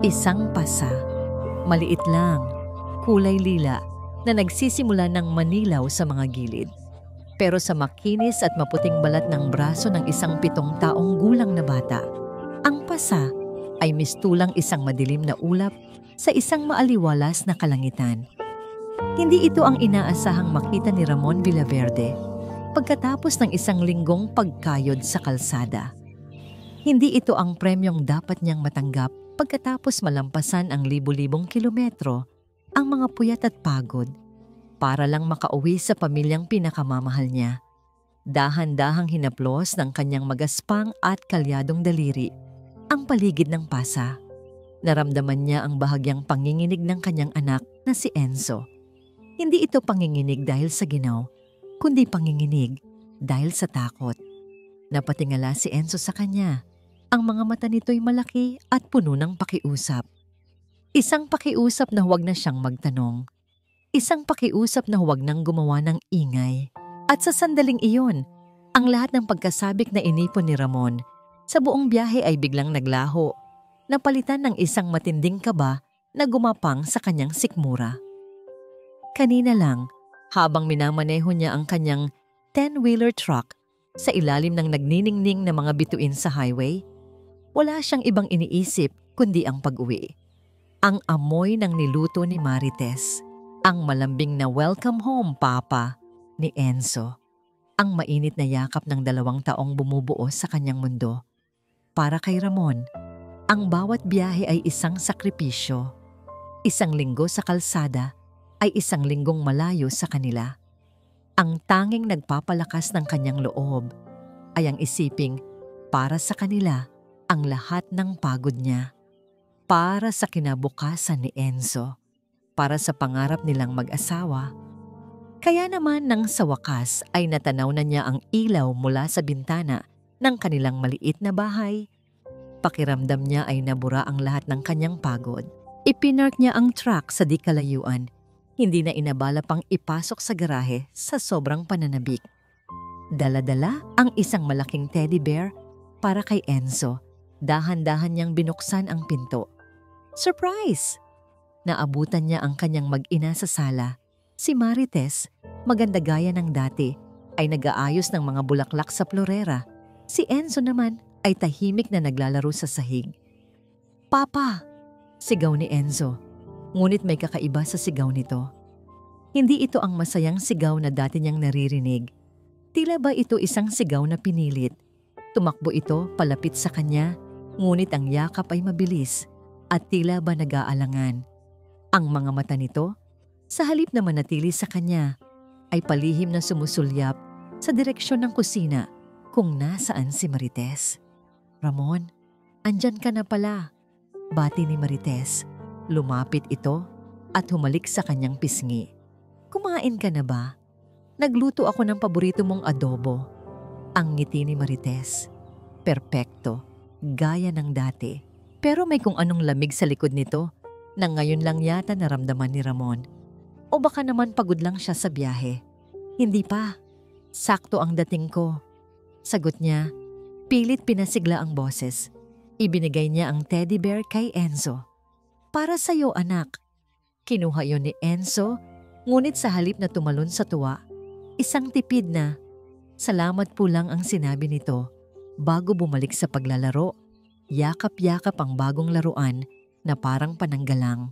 Isang pasa, maliit lang, kulay lila, na nagsisimula ng manilaw sa mga gilid. Pero sa makinis at maputing balat ng braso ng isang 7 taong gulang na bata, ang pasa ay mistulang isang madilim na ulap sa isang maaliwalas na kalangitan. Hindi ito ang inaasahang makita ni Ramon Villaverde pagkatapos ng isang linggong pagkayod sa kalsada. Hindi ito ang premyong dapat niyang matanggap pagkatapos malampasan ang libu-libong kilometro, ang mga puyat at pagod, para lang makauwi sa pamilyang pinakamamahal niya. Dahan-dahang hinaplos ng kanyang magaspang at kalyadong daliri ang paligid ng pasa. Naramdaman niya ang bahagyang panginginig ng kanyang anak na si Enzo. Hindi ito panginginig dahil sa ginaw, kundi panginginig dahil sa takot. Napatingala si Enzo sa kanya. Ang mga mata nito'y malaki at puno ng pakiusap. Isang pakiusap na huwag na siyang magtanong. Isang pakiusap na huwag nang gumawa ng ingay. At sa sandaling iyon, ang lahat ng pagkasabik na inipon ni Ramon sa buong biyahe ay biglang naglaho, napalitan ng isang matinding kaba na gumapang sa kanyang sikmura. Kanina lang, habang minamaneho niya ang kanyang 10-wheeler truck sa ilalim ng nagniningning na mga bituin sa highway, wala siyang ibang iniisip kundi ang pag-uwi. Ang amoy ng niluto ni Marites, ang malambing na welcome home, Papa, ni Enzo, ang mainit na yakap ng 2 taong bumubuo sa kanyang mundo. Para kay Ramon, ang bawat biyahe ay isang sakripisyo. Isang linggo sa kalsada ay isang linggong malayo sa kanila. Ang tanging nagpapalakas ng kanyang loob ay ang isiping para sa kanila ang lahat ng pagod niya, para sa kinabukasan ni Enzo, para sa pangarap nilang mag-asawa. Kaya naman nang sa wakas ay natanaw na niya ang ilaw mula sa bintana ng kanilang maliit na bahay, pakiramdam niya ay nabura ang lahat ng kanyang pagod. Ipinark niya ang truck sa di kalayuan, hindi na inabala pang ipasok sa garahe sa sobrang pananabik. Dala-dala ang isang malaking teddy bear para kay Enzo. Dahan-dahan niyang binuksan ang pinto. Surprise! Naabutan niya ang kanyang mag-ina sa sala. Si Marites, maganda gaya ng dati, ay nag-aayos ng mga bulaklak sa florera. Si Enzo naman ay tahimik na naglalaro sa sahig. Papa! Sigaw ni Enzo. Ngunit may kakaiba sa sigaw nito. Hindi ito ang masayang sigaw na dati niyang naririnig. Tila ba ito isang sigaw na pinilit? Tumakbo ito palapit sa kanya, ngunit ang yakap ay mabilis at tila ba nag-aalangan. Ang mga mata nito, sa halip na manatili sa kanya, ay palihim na sumusulyap sa direksyon ng kusina kung nasaan si Marites. Ramon, andyan ka na pala, bati ni Marites. Lumapit ito at humalik sa kanyang pisngi. Kumain ka na ba? Nagluto ako ng paborito mong adobo. Ang ngiti ni Marites. Perpekto, gaya ng dati. Pero may kung anong lamig sa likod nito na ngayon lang yata naramdaman ni Ramon. O baka naman pagod lang siya sa biyahe. Hindi pa. Sakto ang dating ko. Sagot niya, pilit pinasigla ang boses. Ibinigay niya ang teddy bear kay Enzo. Para sa'yo, anak. Kinuha yon ni Enzo, ngunit sa halip na tumalon sa tuwa, isang tipid na, salamat po lang ang sinabi nito. Bago bumalik sa paglalaro, yakap-yakap ang bagong laruan na parang pananggalang.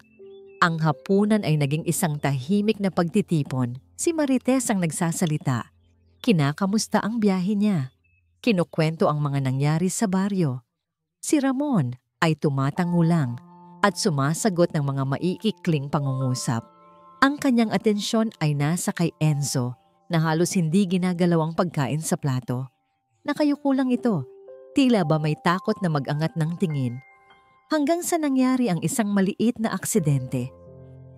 Ang hapunan ay naging isang tahimik na pagtitipon. Si Marites ang nagsasalita. Kinakamusta ang biyahe niya. Kinukwento ang mga nangyari sa baryo. Si Ramon ay tumatango lang at sumasagot ng mga maiikling pangungusap. Ang kanyang atensyon ay nasa kay Enzo na halos hindi ginagalaw ang pagkain sa plato. Nakayuko lang ito, tila ba may takot na mag-angat ng tingin. Hanggang sa nangyari ang isang maliit na aksidente.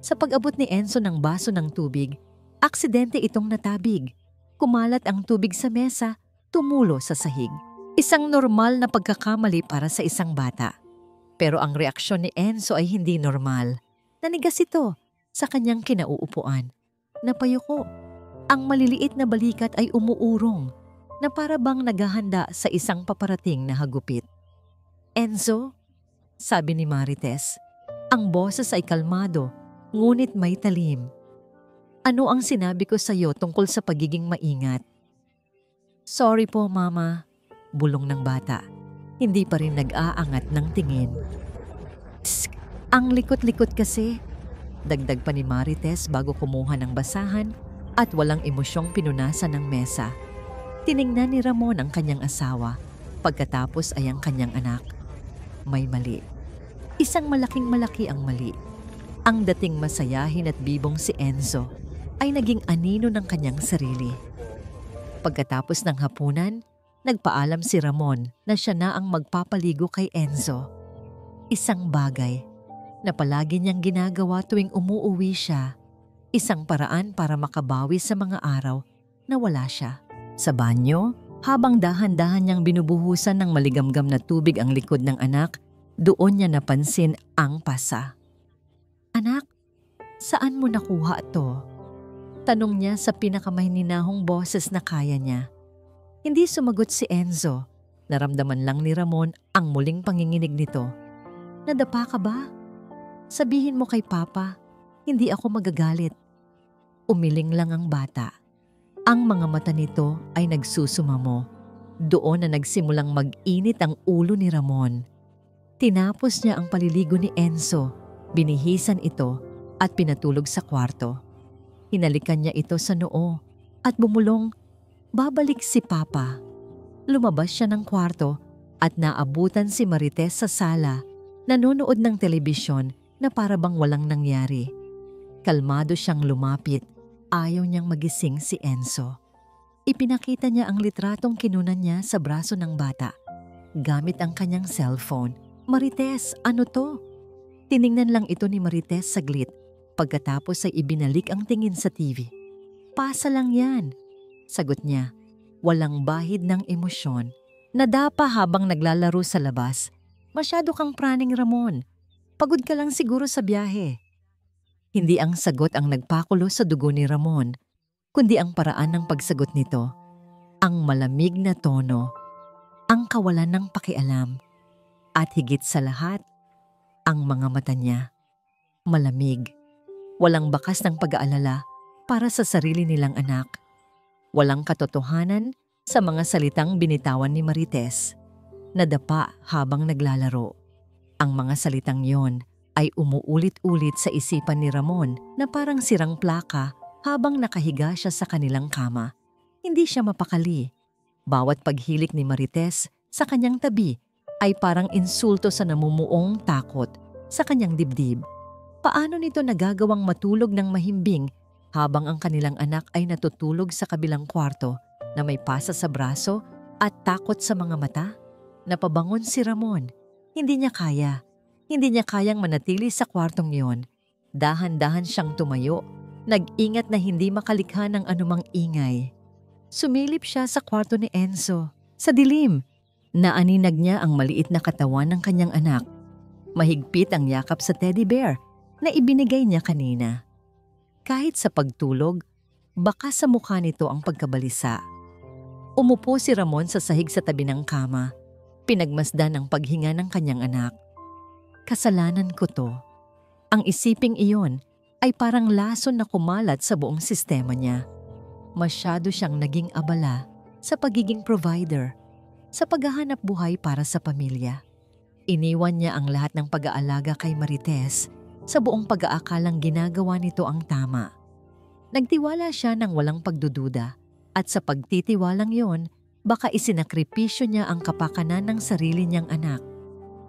Sa pag-abot ni Enzo ng baso ng tubig, aksidente itong natabig. Kumalat ang tubig sa mesa, tumulo sa sahig. Isang normal na pagkakamali para sa isang bata. Pero ang reaksyon ni Enzo ay hindi normal. Nanigas ito sa kanyang kinauupuan. Napayuko. Ang maliliit na balikat ay umuurong na para bang naghahanda sa isang paparating na hagupit. Enzo, sabi ni Marites. Ang boses ay kalmado, ngunit may talim. Ano ang sinabi ko sa iyo tungkol sa pagiging maingat? Sorry po, Mama, bulong ng bata. Hindi pa rin nag-aangat ng tingin. Tsk, ang likot-likot kasi, dagdag pa ni Marites bago kumuha ng basahan at walang emosyong pinunasan ng mesa. Tiningnan ni Ramon ang kanyang asawa, pagkatapos ay ang kanyang anak. May mali. Isang malaking-malaki ang mali. Ang dating masayahin at bibong si Enzo ay naging anino ng kanyang sarili. Pagkatapos ng hapunan, nagpaalam si Ramon na siya na ang magpapaligo kay Enzo. Isang bagay na palagi niyang ginagawa tuwing umuuwi siya. Isang paraan para makabawi sa mga araw na wala siya. Sa banyo, habang dahan-dahan niyang binubuhusan ng maligamgam na tubig ang likod ng anak, doon niya napansin ang pasa. Anak, saan mo nakuha ito? Tanong niya sa pinakamahininahong boses na kaya niya. Hindi sumagot si Enzo. Naramdaman lang ni Ramon ang muling panginginig nito. Nadapa ka ba? Sabihin mo kay Papa, hindi ako magagalit. Umiling lang ang bata. Ang mga mata nito ay nagsusumamo. Doon na nagsimulang mag-init ang ulo ni Ramon. Tinapos niya ang paliligo ni Enzo, binihisan ito at pinatulog sa kwarto. Hinalikan niya ito sa noo at bumulong, babalik si Papa. Lumabas siya ng kwarto at naabutan si Marites sa sala, nanonood ng telebisyon na para bang walang nangyari. Kalmado siyang lumapit, ayaw niyang magising si Enzo. Ipinakita niya ang litratong kinunan niya sa braso ng bata. Gamit ang kanyang cellphone. Marites, ano to? Tiningnan lang ito ni Marites saglit. Pagkatapos ay ibinalik ang tingin sa TV. Pasa lang yan, sagot niya. Walang bahid ng emosyon. Nadapa habang naglalaro sa labas. Masyado kang praning, Ramon. Pagod ka lang siguro sa biyahe. Hindi ang sagot ang nagpakulo sa dugo ni Ramon, kundi ang paraan ng pagsagot nito. Ang malamig na tono, ang kawalan ng pakialam, at higit sa lahat, ang mga mata niya. Malamig. Walang bakas ng pag-aalala para sa sarili nilang anak. Walang katotohanan sa mga salitang binitawan ni Marites. Nadapa habang naglalaro. Ang mga salitang yon ay umuulit-ulit sa isipan ni Ramon na parang sirang plaka habang nakahiga siya sa kanilang kama. Hindi siya mapakali. Bawat paghilik ni Marites sa kanyang tabi ay parang insulto sa namumuong takot sa kanyang dibdib. Paano nito nagagawang matulog ng mahimbing habang ang kanilang anak ay natutulog sa kabilang kwarto na may pasa sa braso at takot sa mga mata? Napabangon si Ramon. Hindi niya kaya. Hindi niya kayang manatili sa kwartong yon. Dahan-dahan siyang tumayo. Nag-ingat na hindi makalikha ng anumang ingay. Sumilip siya sa kwarto ni Enzo. Sa dilim, naaninag niya ang maliit na katawan ng kanyang anak. Mahigpit ang yakap sa teddy bear na ibinigay niya kanina. Kahit sa pagtulog, baka sa mukha nito ang pagkabalisa. Umupo si Ramon sa sahig sa tabi ng kama. Pinagmasdan ang paghinga ng kanyang anak. Kasalanan ko to. Ang isiping iyon ay parang lason na kumalat sa buong sistema niya. Masyado siyang naging abala sa pagiging provider, sa paghahanap buhay para sa pamilya. Iniwan niya ang lahat ng pag-aalaga kay Marites sa buong pag-aakalang ginagawa nito ang tama. Nagtiwala siya ng walang pagdududa at sa pagtitiwalang yon, baka isinakripisyo niya ang kapakanan ng sarili niyang anak.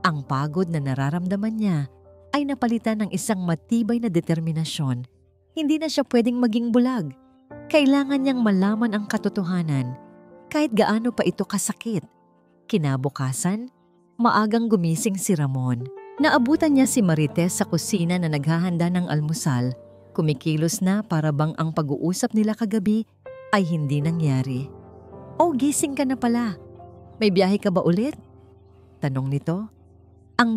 Ang pagod na nararamdaman niya ay napalitan ng isang matibay na determinasyon. Hindi na siya pwedeng maging bulag. Kailangan niyang malaman ang katotohanan, kahit gaano pa ito kasakit. Kinabukasan, maagang gumising si Ramon. Naabutan niya si Marites sa kusina na naghahanda ng almusal. Kumikilos na para bang ang pag-uusap nila kagabi ay hindi nangyari. "Oh, gising ka na pala. May biyahe ka ba ulit?" tanong nito. Ang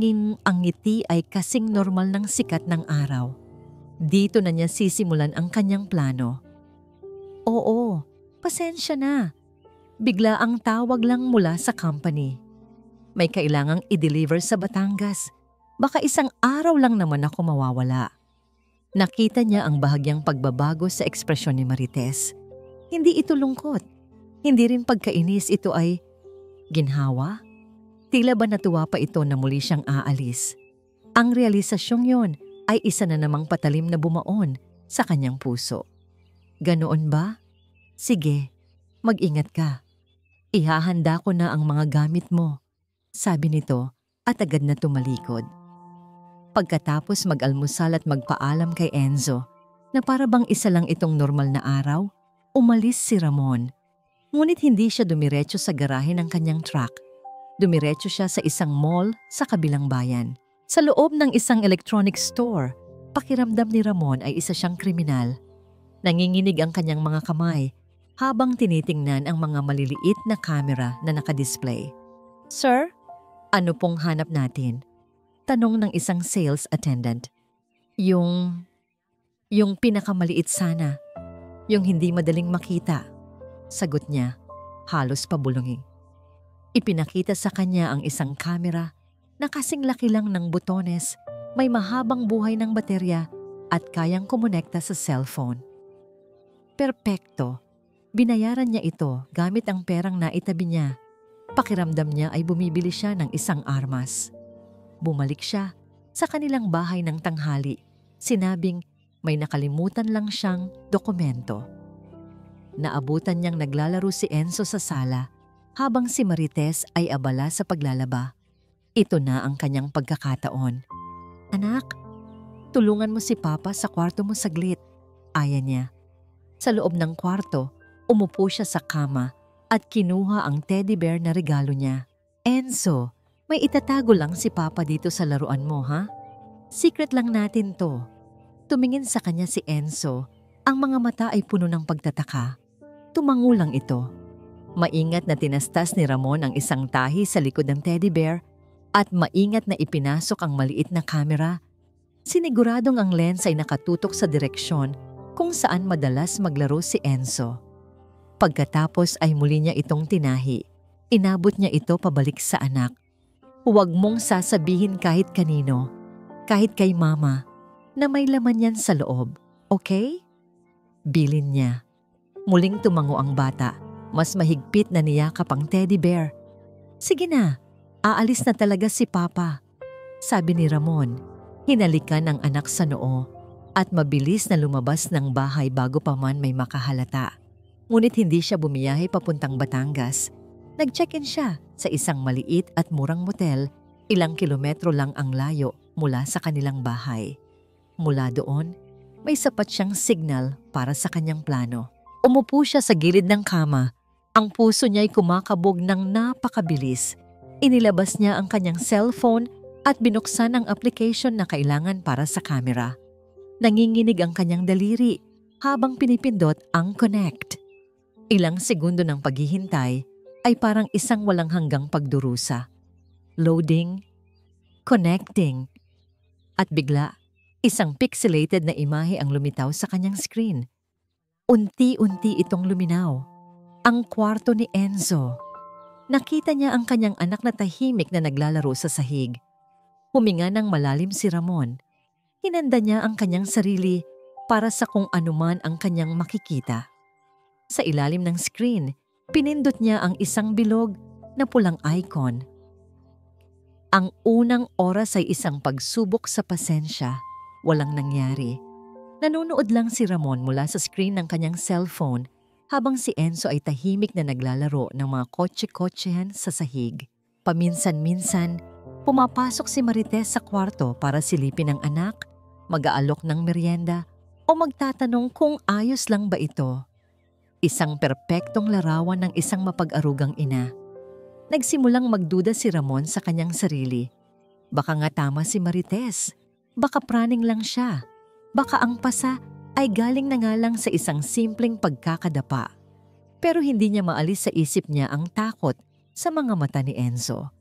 ngiti ay kasing normal ng sikat ng araw. Dito na niya sisimulan ang kanyang plano. "Oo, pasensya na. Bigla ang tawag lang mula sa company. May kailangang i-deliver sa Batangas. Baka isang araw lang naman ako mawawala. Nakita niya ang bahagyang pagbabago sa ekspresyon ni Marites. Hindi ito lungkot. Hindi rin pagkainis, ito ay ginhawa. Tila ba natuwa pa ito na muli siyang aalis. Ang realisasyong yon ay isa na namang patalim na bumaon sa kanyang puso. Ganoon ba? Sige, mag-ingat ka. Ihahanda ko na ang mga gamit mo, sabi nito at agad na tumalikod. Pagkatapos mag-almusal at magpaalam kay Enzo na para bang isa lang itong normal na araw, umalis si Ramon. Ngunit hindi siya dumiretso sa garahe ng kanyang truck. Dumiretso siya sa isang mall sa kabilang bayan. Sa loob ng isang electronic store, pakiramdam ni Ramon ay isa siyang kriminal. Nanginginig ang kanyang mga kamay habang tinitingnan ang mga maliliit na kamera na nakadisplay. "Sir, ano pong hanap natin?" Tanong ng isang sales attendant. Yung pinakamaliit sana. Yung hindi madaling makita. Sagot niya, halos pabulongin. Ipinakita sa kanya ang isang kamera na kasing laki lang ng butones, may mahabang buhay ng baterya at kayang kumonekta sa cellphone. Perpekto. Binayaran niya ito gamit ang perang naitabi niya. Pakiramdam niya ay bumibili siya ng isang armas. Bumalik siya sa kanilang bahay ng tanghali. Sinabing may nakalimutan lang siyang dokumento. Naabutan niyang naglalaro si Enzo sa sala habang si Marites ay abala sa paglalaba. Ito na ang kanyang pagkakataon. "Anak, tulungan mo si Papa sa kwarto mo saglit," aya niya. Sa loob ng kwarto, umupo siya sa kama at kinuha ang teddy bear na regalo niya. "Enzo, may itatago lang si Papa dito sa laruan mo, ha? Secret lang natin to." Tumingin sa kanya si Enzo. Ang mga mata ay puno ng pagtataka. Tumango lang ito. Maingat na tinastas ni Ramon ang isang tahi sa likod ng teddy bear at maingat na ipinasok ang maliit na kamera. Siniguradong ang lens ay nakatutok sa direksyon kung saan madalas maglaro si Enzo. Pagkatapos ay muli niya itong tinahi. Inabot niya ito pabalik sa anak. "Huwag mong sasabihin kahit kanino, kahit kay Mama, na may laman yan sa loob, okay?" Bilin niya. Muling tumango ang bata. Mas mahigpit na niyakap ang teddy bear. "Sige na, aalis na talaga si Papa," sabi ni Ramon. Hinalikan ang anak sa noo at mabilis na lumabas ng bahay bago pa man may makahalata. Ngunit hindi siya bumiyahe papuntang Batangas. Nag-check-in siya sa isang maliit at murang motel, ilang kilometro lang ang layo mula sa kanilang bahay. Mula doon, may sapat siyang signal para sa kanyang plano. Umupo siya sa gilid ng kama. Ang puso niya'y kumakabog ng napakabilis. Inilabas niya ang kanyang cellphone at binuksan ang application na kailangan para sa camera. Nanginginig ang kanyang daliri habang pinipindot ang connect. Ilang segundo ng paghihintay ay parang isang walang hanggang pagdurusa. Loading, connecting, at bigla, isang pixelated na imahe ang lumitaw sa kanyang screen. Unti-unti itong luminaw. Ang kwarto ni Enzo. Nakita niya ang kanyang anak na tahimik na naglalaro sa sahig. Huminga ng malalim si Ramon. Hinanda niya ang kanyang sarili para sa kung anuman ang kanyang makikita. Sa ilalim ng screen, pinindot niya ang isang bilog na pulang icon. Ang unang oras ay isang pagsubok sa pasensya. Walang nangyari. Nanonood lang si Ramon mula sa screen ng kanyang cellphone habang si Enzo ay tahimik na naglalaro ng mga kotse-kotsehan sa sahig. Paminsan-minsan, pumapasok si Marites sa kwarto para silipin ang anak, mag-aalok ng merienda o magtatanong kung ayos lang ba ito. Isang perpektong larawan ng isang mapag-arugang ina. Nagsimulang magduda si Ramon sa kanyang sarili. Baka nga tama si Marites. Baka praning lang siya. Baka ang pasa ay galing na nga lang sa isang simpleng pagkakadapa. Pero hindi niya maalis sa isip niya ang takot sa mga mata ni Enzo.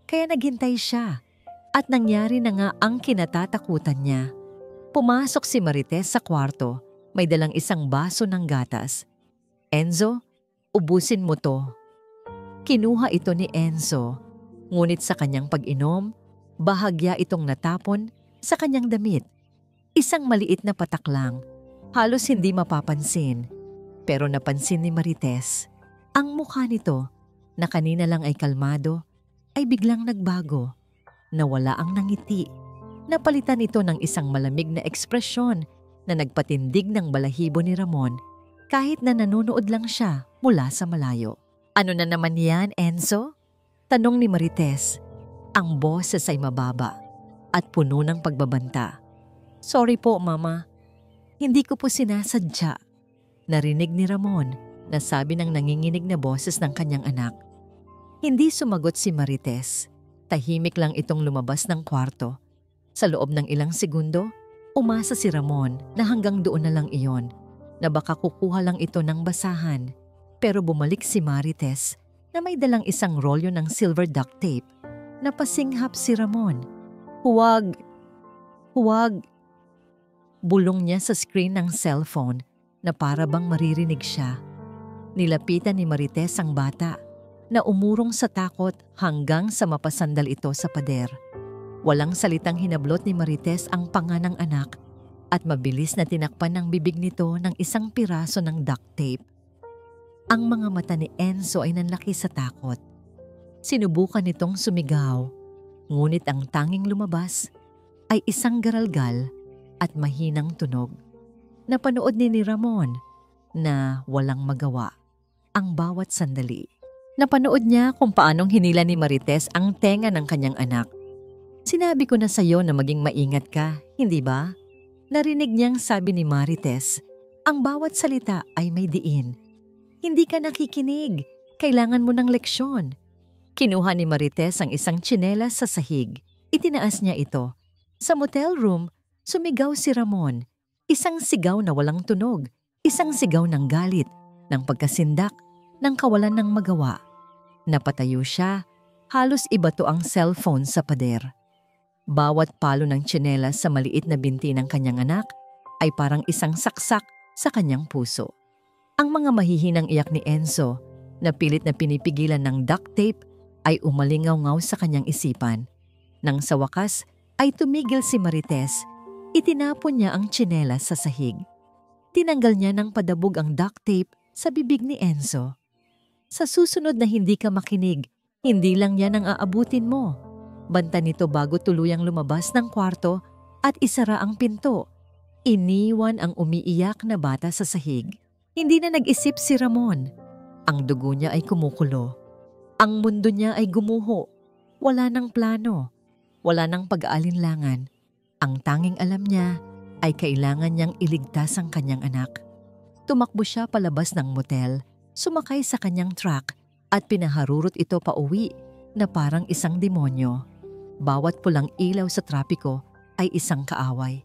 Kaya naghintay siya at nangyari na nga ang kinatatakutan niya. Pumasok si Marites sa kwarto, may dalang isang baso ng gatas. "Enzo, ubusin mo to." Kinuha ito ni Enzo, ngunit sa kanyang pag-inom, Bahagya itong natapon sa kanyang damit. Isang maliit na patak lang, halos hindi mapapansin. Pero napansin ni Marites, ang mukha nito na kanina lang ay kalmado, ay biglang nagbago. Nawala ang nangiti. Napalitan ito ng isang malamig na ekspresyon na nagpatindig ng balahibo ni Ramon kahit na nanonood lang siya mula sa malayo. "Ano na naman yan, Enzo?" tanong ni Marites. Ang boses ay mababa at puno ng pagbabanta. "Sorry po, Mama. Hindi ko po sinasadya." Narinig ni Ramon na sabi ng nanginginig na boses ng kanyang anak. Hindi sumagot si Marites. Tahimik lang itong lumabas ng kwarto. Sa loob ng ilang segundo, umasa si Ramon na hanggang doon na lang iyon, na baka kukuha lang ito ng basahan. Pero bumalik si Marites na may dalang isang rolyo ng silver duct tape. Napasinghap si Ramon. "Huwag! Huwag!" Bulong niya sa screen ng cellphone na para bang maririnig siya. Nilapitan ni Marites ang bata na umurong sa takot hanggang sa mapasandal ito sa pader. Walang salitang hinablot ni Marites ang panga ng anak at mabilis na tinakpan ng bibig nito ng isang piraso ng duct tape. Ang mga mata ni Enzo ay nanlaki sa takot. Sinubukan nitong sumigaw, ngunit ang tanging lumabas ay isang garalgal at mahinang tunog. Napanood ni Ramon na walang magawa ang bawat sandali. Napanood niya kung paanong hinila ni Marites ang tenga ng kanyang anak. "Sinabi ko na sa'yo na maging maingat ka, hindi ba?" Narinig niyang sabi ni Marites, "Ang bawat salita ay may diin. Hindi ka nakikinig, kailangan mo ng leksyon." Kinuha ni Marites ang isang tsinelas sa sahig. Itinaas niya ito. Sa motel room, sumigaw si Ramon. Isang sigaw na walang tunog, isang sigaw ng galit, ng pagkasindak, ng kawalan ng magawa. Napatayo siya, halos ibato ang cellphone sa pader. Bawat palo ng tsinelas sa maliit na binti ng kanyang anak ay parang isang saksak sa kanyang puso. Ang mga mahihinang iyak ni Enzo, na pilit na pinipigilan ng duct tape, ay umalingaw-ngaw sa kanyang isipan. Nang sa wakas ay tumigil si Marites. Itinapon niya ang tsinelas sa sahig. Tinanggal niya ng padabog ang duct tape sa bibig ni Enzo. "Sa susunod na hindi ka makinig, hindi lang yan ang aabutin mo." Banta nito bago tuluyang lumabas ng kwarto at isara ang pinto. Iniwan ang umiiyak na bata sa sahig. Hindi na nag-isip si Ramon. Ang dugo niya ay kumukulo. Ang mundo niya ay gumuho. Wala nang plano. Wala nang pag-aalinlangan. Ang tanging alam niya ay kailangan niyang iligtas ang kanyang anak. Tumakbo siya palabas ng motel, sumakay sa kanyang truck at pinaharurot ito pauwi na parang isang demonyo. Bawat pulang ilaw sa trapiko ay isang kaaway.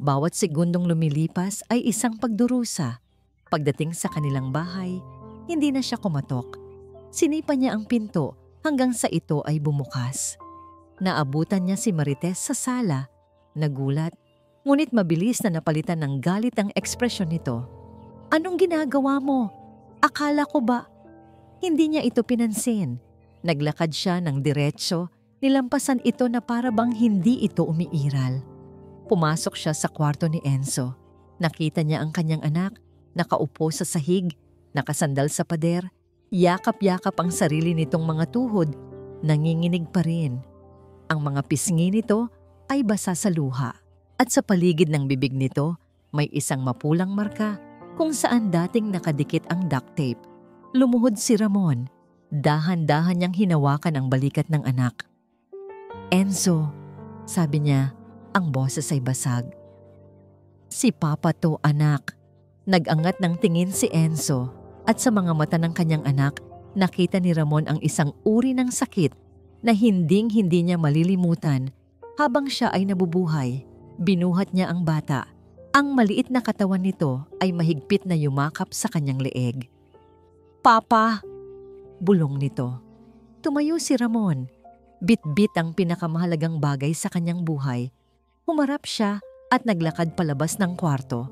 Bawat segundong lumilipas ay isang pagdurusa. Pagdating sa kanilang bahay, hindi na siya kumatok. Sinipa niya ang pinto hanggang sa ito ay bumukas. Naabutan niya si Marites sa sala. Nagulat, ngunit mabilis na napalitan ng galit ang ekspresyon nito. "Anong ginagawa mo? Akala ko ba?" Hindi niya ito pinansin. Naglakad siya ng diretso, nilampasan ito na para bang hindi ito umiiral. Pumasok siya sa kwarto ni Enzo. Nakita niya ang kanyang anak, nakaupo sa sahig, nakasandal sa pader, yakap-yakap ang sarili nitong mga tuhod, nanginginig pa rin. Ang mga pisngi nito ay basa sa luha at sa paligid ng bibig nito may isang mapulang marka kung saan dating nakadikit ang duct tape. Lumuhod si Ramon. Dahan-dahan niyang hinawakan ang balikat ng anak. "Enzo," sabi niya, ang boses ay basag. "Si Papa to, anak." Nag-angat ng tingin si Enzo at sa mga mata ng kanyang anak, nakita ni Ramon ang isang uri ng sakit na hinding-hindi niya malilimutan. Habang siya ay nabubuhay, binuhat niya ang bata. Ang maliit na katawan nito ay mahigpit na yumakap sa kanyang leeg. "Papa!" bulong nito. Tumayo si Ramon. Bit-bit ang pinakamahalagang bagay sa kanyang buhay. Humarap siya at naglakad palabas ng kwarto.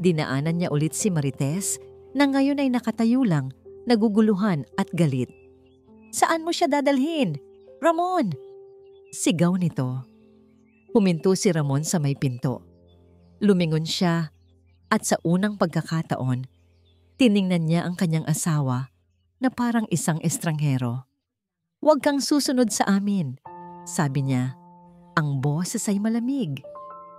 Dinaanan niya ulit si Marites na ngayon ay nakatayo lang, naguguluhan at galit. "Saan mo siya dadalhin? Ramon!" Sigaw nito. Huminto si Ramon sa may pinto. Lumingon siya at sa unang pagkakataon, tiningnan niya ang kanyang asawa na parang isang estranghero. "Huwag kang susunod sa amin," sabi niya. Ang boses ay malamig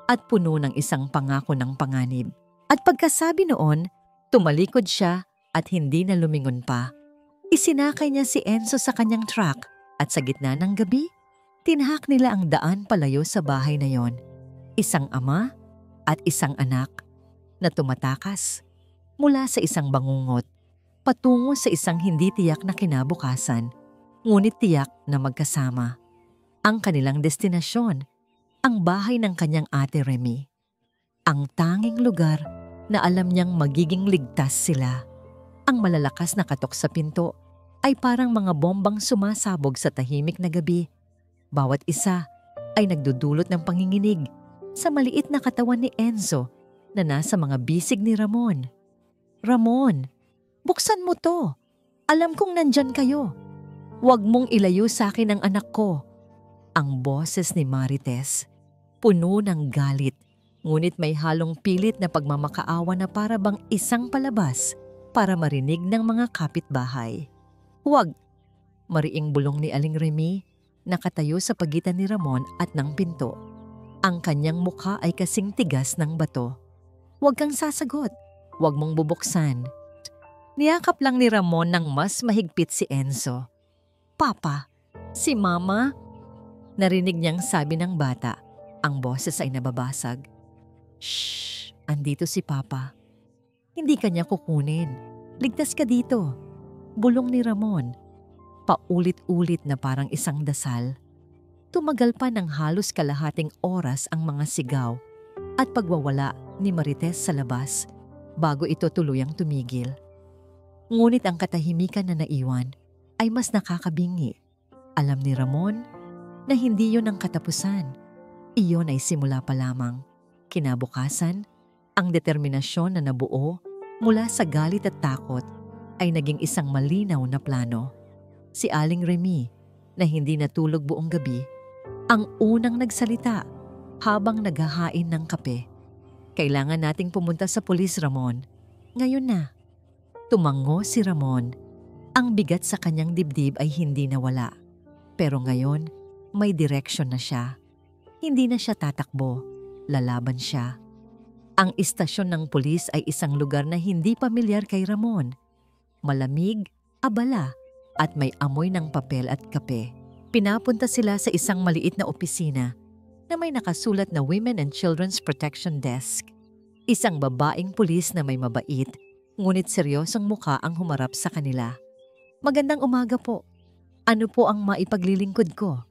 at puno ng isang pangako ng panganib. At pagkasabi noon, tumalikod siya at hindi na lumingon pa. Isinakay niya si Enzo sa kanyang truck at sa gitna ng gabi, tinahak nila ang daan palayo sa bahay na yon. Isang ama at isang anak na tumatakas mula sa isang bangungot patungo sa isang hindi tiyak na kinabukasan, ngunit tiyak na magkasama. Ang kanilang destinasyon, ang bahay ng kanyang ate Remy. Ang tanging lugar na alam niyang magiging ligtas sila. Ang malalakas na katok sa pinto ay parang mga bombang sumasabog sa tahimik na gabi. Bawat isa ay nagdudulot ng panginginig sa maliit na katawan ni Enzo na nasa mga bisig ni Ramon. "Ramon, buksan mo to. Alam kong nandyan kayo. Huwag mong ilayo sa akin ang anak ko." Ang boses ni Marites, puno ng galit, ngunit may halong pilit na pagmamakaawa na para bang isang palabas para marinig ng mga kapitbahay. "Huwag!" mariing bulong ni Aling Remy, nakatayo sa pagitan ni Ramon at ng pinto. Ang kanyang mukha ay kasing tigas ng bato. "Huwag kang sasagot. Huwag mong bubuksan." Niyakap lang ni Ramon ng mas mahigpit si Enzo. "Papa, si Mama?" Narinig niyang sabi ng bata. Ang boses ay nababasag. "Shh! Andito si Papa. Hindi kanya kukunin. Ligtas ka dito." Bulong ni Ramon. Paulit-ulit na parang isang dasal. Tumagal pa ng halos kalahating oras ang mga sigaw at pagwawala ni Marites sa labas bago ito tuluyang tumigil. Ngunit ang katahimikan na naiwan ay mas nakakabingi. Alam ni Ramon na hindi yon ang katapusan. Iyon ay simula pa lamang. Kinabukasan, ang determinasyon na nabuo mula sa galit at takot ay naging isang malinaw na plano. Si Aling Remy, na hindi natulog buong gabi, ang unang nagsalita habang naghahain ng kape. "Kailangan nating pumunta sa pulis, Ramon. Ngayon na." Tumango si Ramon. Ang bigat sa kanyang dibdib ay hindi nawala. Pero ngayon, may direksyon na siya. Hindi na siya tatakbo. Lalaban siya. Ang istasyon ng pulis ay isang lugar na hindi pamilyar kay Ramon. Malamig, abala, at may amoy ng papel at kape. Pinapunta sila sa isang maliit na opisina na may nakasulat na Women and Children's Protection Desk. Isang babaeng pulis na may mabait, ngunit seryosong mukha ang humarap sa kanila. "Magandang umaga po. Ano po ang maipaglilingkod ko?"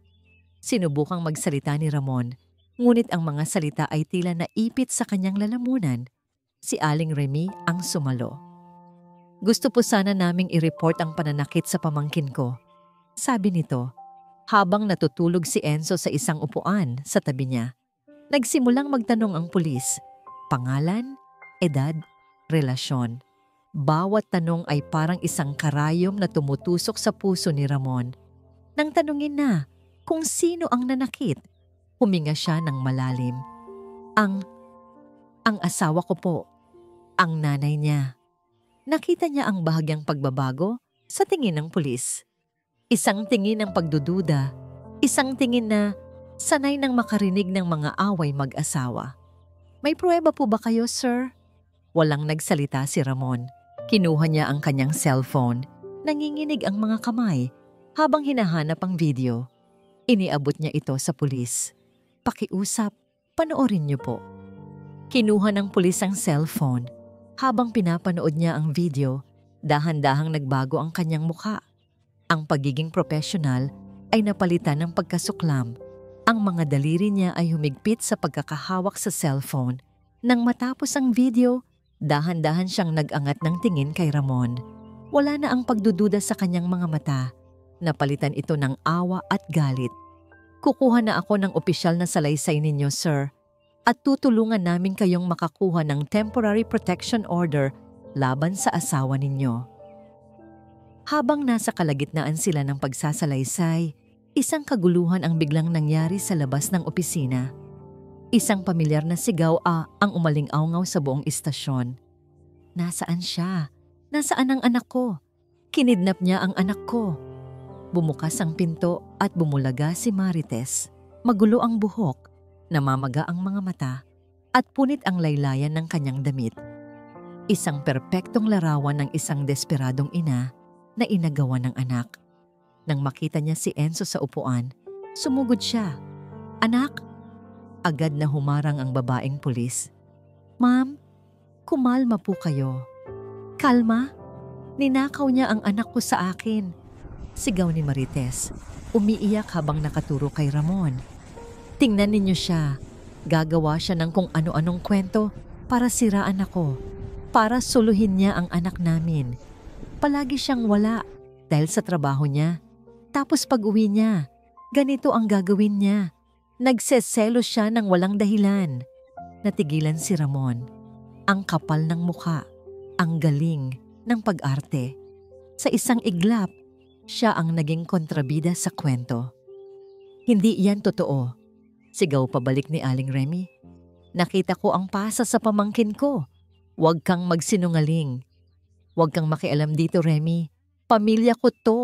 Sinubukang magsalita ni Ramon, ngunit ang mga salita ay tila naipit sa kanyang lalamunan. Si Aling Remy ang sumalo. "Gusto po sana naming i-report ang pananakit sa pamangkin ko," sabi nito, habang natutulog si Enzo sa isang upuan sa tabi niya. Nagsimulang magtanong ang pulis. Pangalan, edad, relasyon. Bawat tanong ay parang isang karayom na tumutusok sa puso ni Ramon. Nang tanungin na kung sino ang nanakit, huminga siya ng malalim. Ang asawa ko po. Ang nanay niya." Nakita niya ang bahagyang pagbabago sa tingin ng pulis. Isang tingin ng pagdududa, isang tingin na sanay nang makarinig ng mga away mag-asawa. "May pruweba po ba kayo, sir?" Walang nagsalita si Ramon. Kinuha niya ang kanyang cellphone. Nanginginig ang mga kamay habang hinahanap ang video. Iniabot niya ito sa pulis. "Pakiusap, panoorin niyo po." Kinuha ng pulis ang cellphone. Habang pinapanood niya ang video, dahan-dahang nagbago ang kanyang mukha. Ang pagiging profesional ay napalitan ng pagkasuklam. Ang mga daliri niya ay humigpit sa pagkakahawak sa cellphone. Nang matapos ang video, dahan-dahan siyang nag-angat ng tingin kay Ramon. Wala na ang pagdududa sa kanyang mga mata. Napalitan ito ng awa at galit. "Kukuha na ako ng opisyal na salaysay ninyo, sir. At tutulungan namin kayong makakuha ng temporary protection order laban sa asawa ninyo." Habang nasa kalagitnaan sila ng pagsasalaysay, Isang kaguluhan ang biglang nangyari sa labas ng opisina. Isang pamilyar na sigaw ang umaling-awngaw sa buong istasyon. Nasaan siya? Nasaan ang anak ko? Kinidnap niya ang anak ko. Bumukas ang pinto at bumulaga si Marites. Magulo ang buhok, namamaga ang mga mata, at punit ang laylayan ng kanyang damit. Isang perpektong larawan ng isang desperadong ina na inagawa ng anak. Nang makita niya si Enzo sa upuan, sumugod siya. "Anak!" Agad na humarang ang babaeng pulis. "Ma'am, kumalma po kayo." "Kalma? Ninakaw niya ang anak ko sa akin." Sigaw ni Marites, umiiyak habang nakaturo kay Ramon. "Tingnan ninyo siya. Gagawa siya ng kung ano-anong kwento para siraan ako, para suluhin niya ang anak namin. Palagi siyang wala dahil sa trabaho niya. Tapos pag-uwi niya, ganito ang gagawin niya. Nagseselo siya ng walang dahilan." Natigilan si Ramon. Ang kapal ng mukha, ang galing ng pag-arte. Sa isang iglap, siya ang naging kontrabida sa kwento. "Hindi iyan totoo," sigaw pabalik ni Aling Remy. "Nakita ko ang pasa sa pamangkin ko. Huwag kang magsinungaling." "Huwag kang makialam dito, Remy. Pamilya ko to,"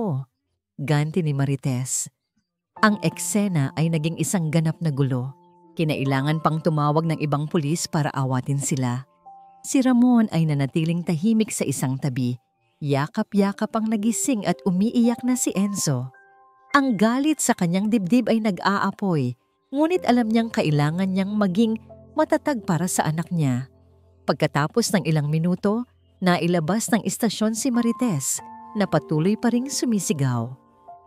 ganti ni Marites. Ang eksena ay naging isang ganap na gulo. Kinailangan pang tumawag ng ibang pulis para awatin sila. Si Ramon ay nanatiling tahimik sa isang tabi. Yakap-yakap ang nagising at umiiyak na si Enzo. Ang galit sa kanyang dibdib ay nag-aapoy, ngunit alam niyang kailangan niyang maging matatag para sa anak niya. Pagkatapos ng ilang minuto, nailabas ng istasyon si Marites na patuloy pa ring sumisigaw.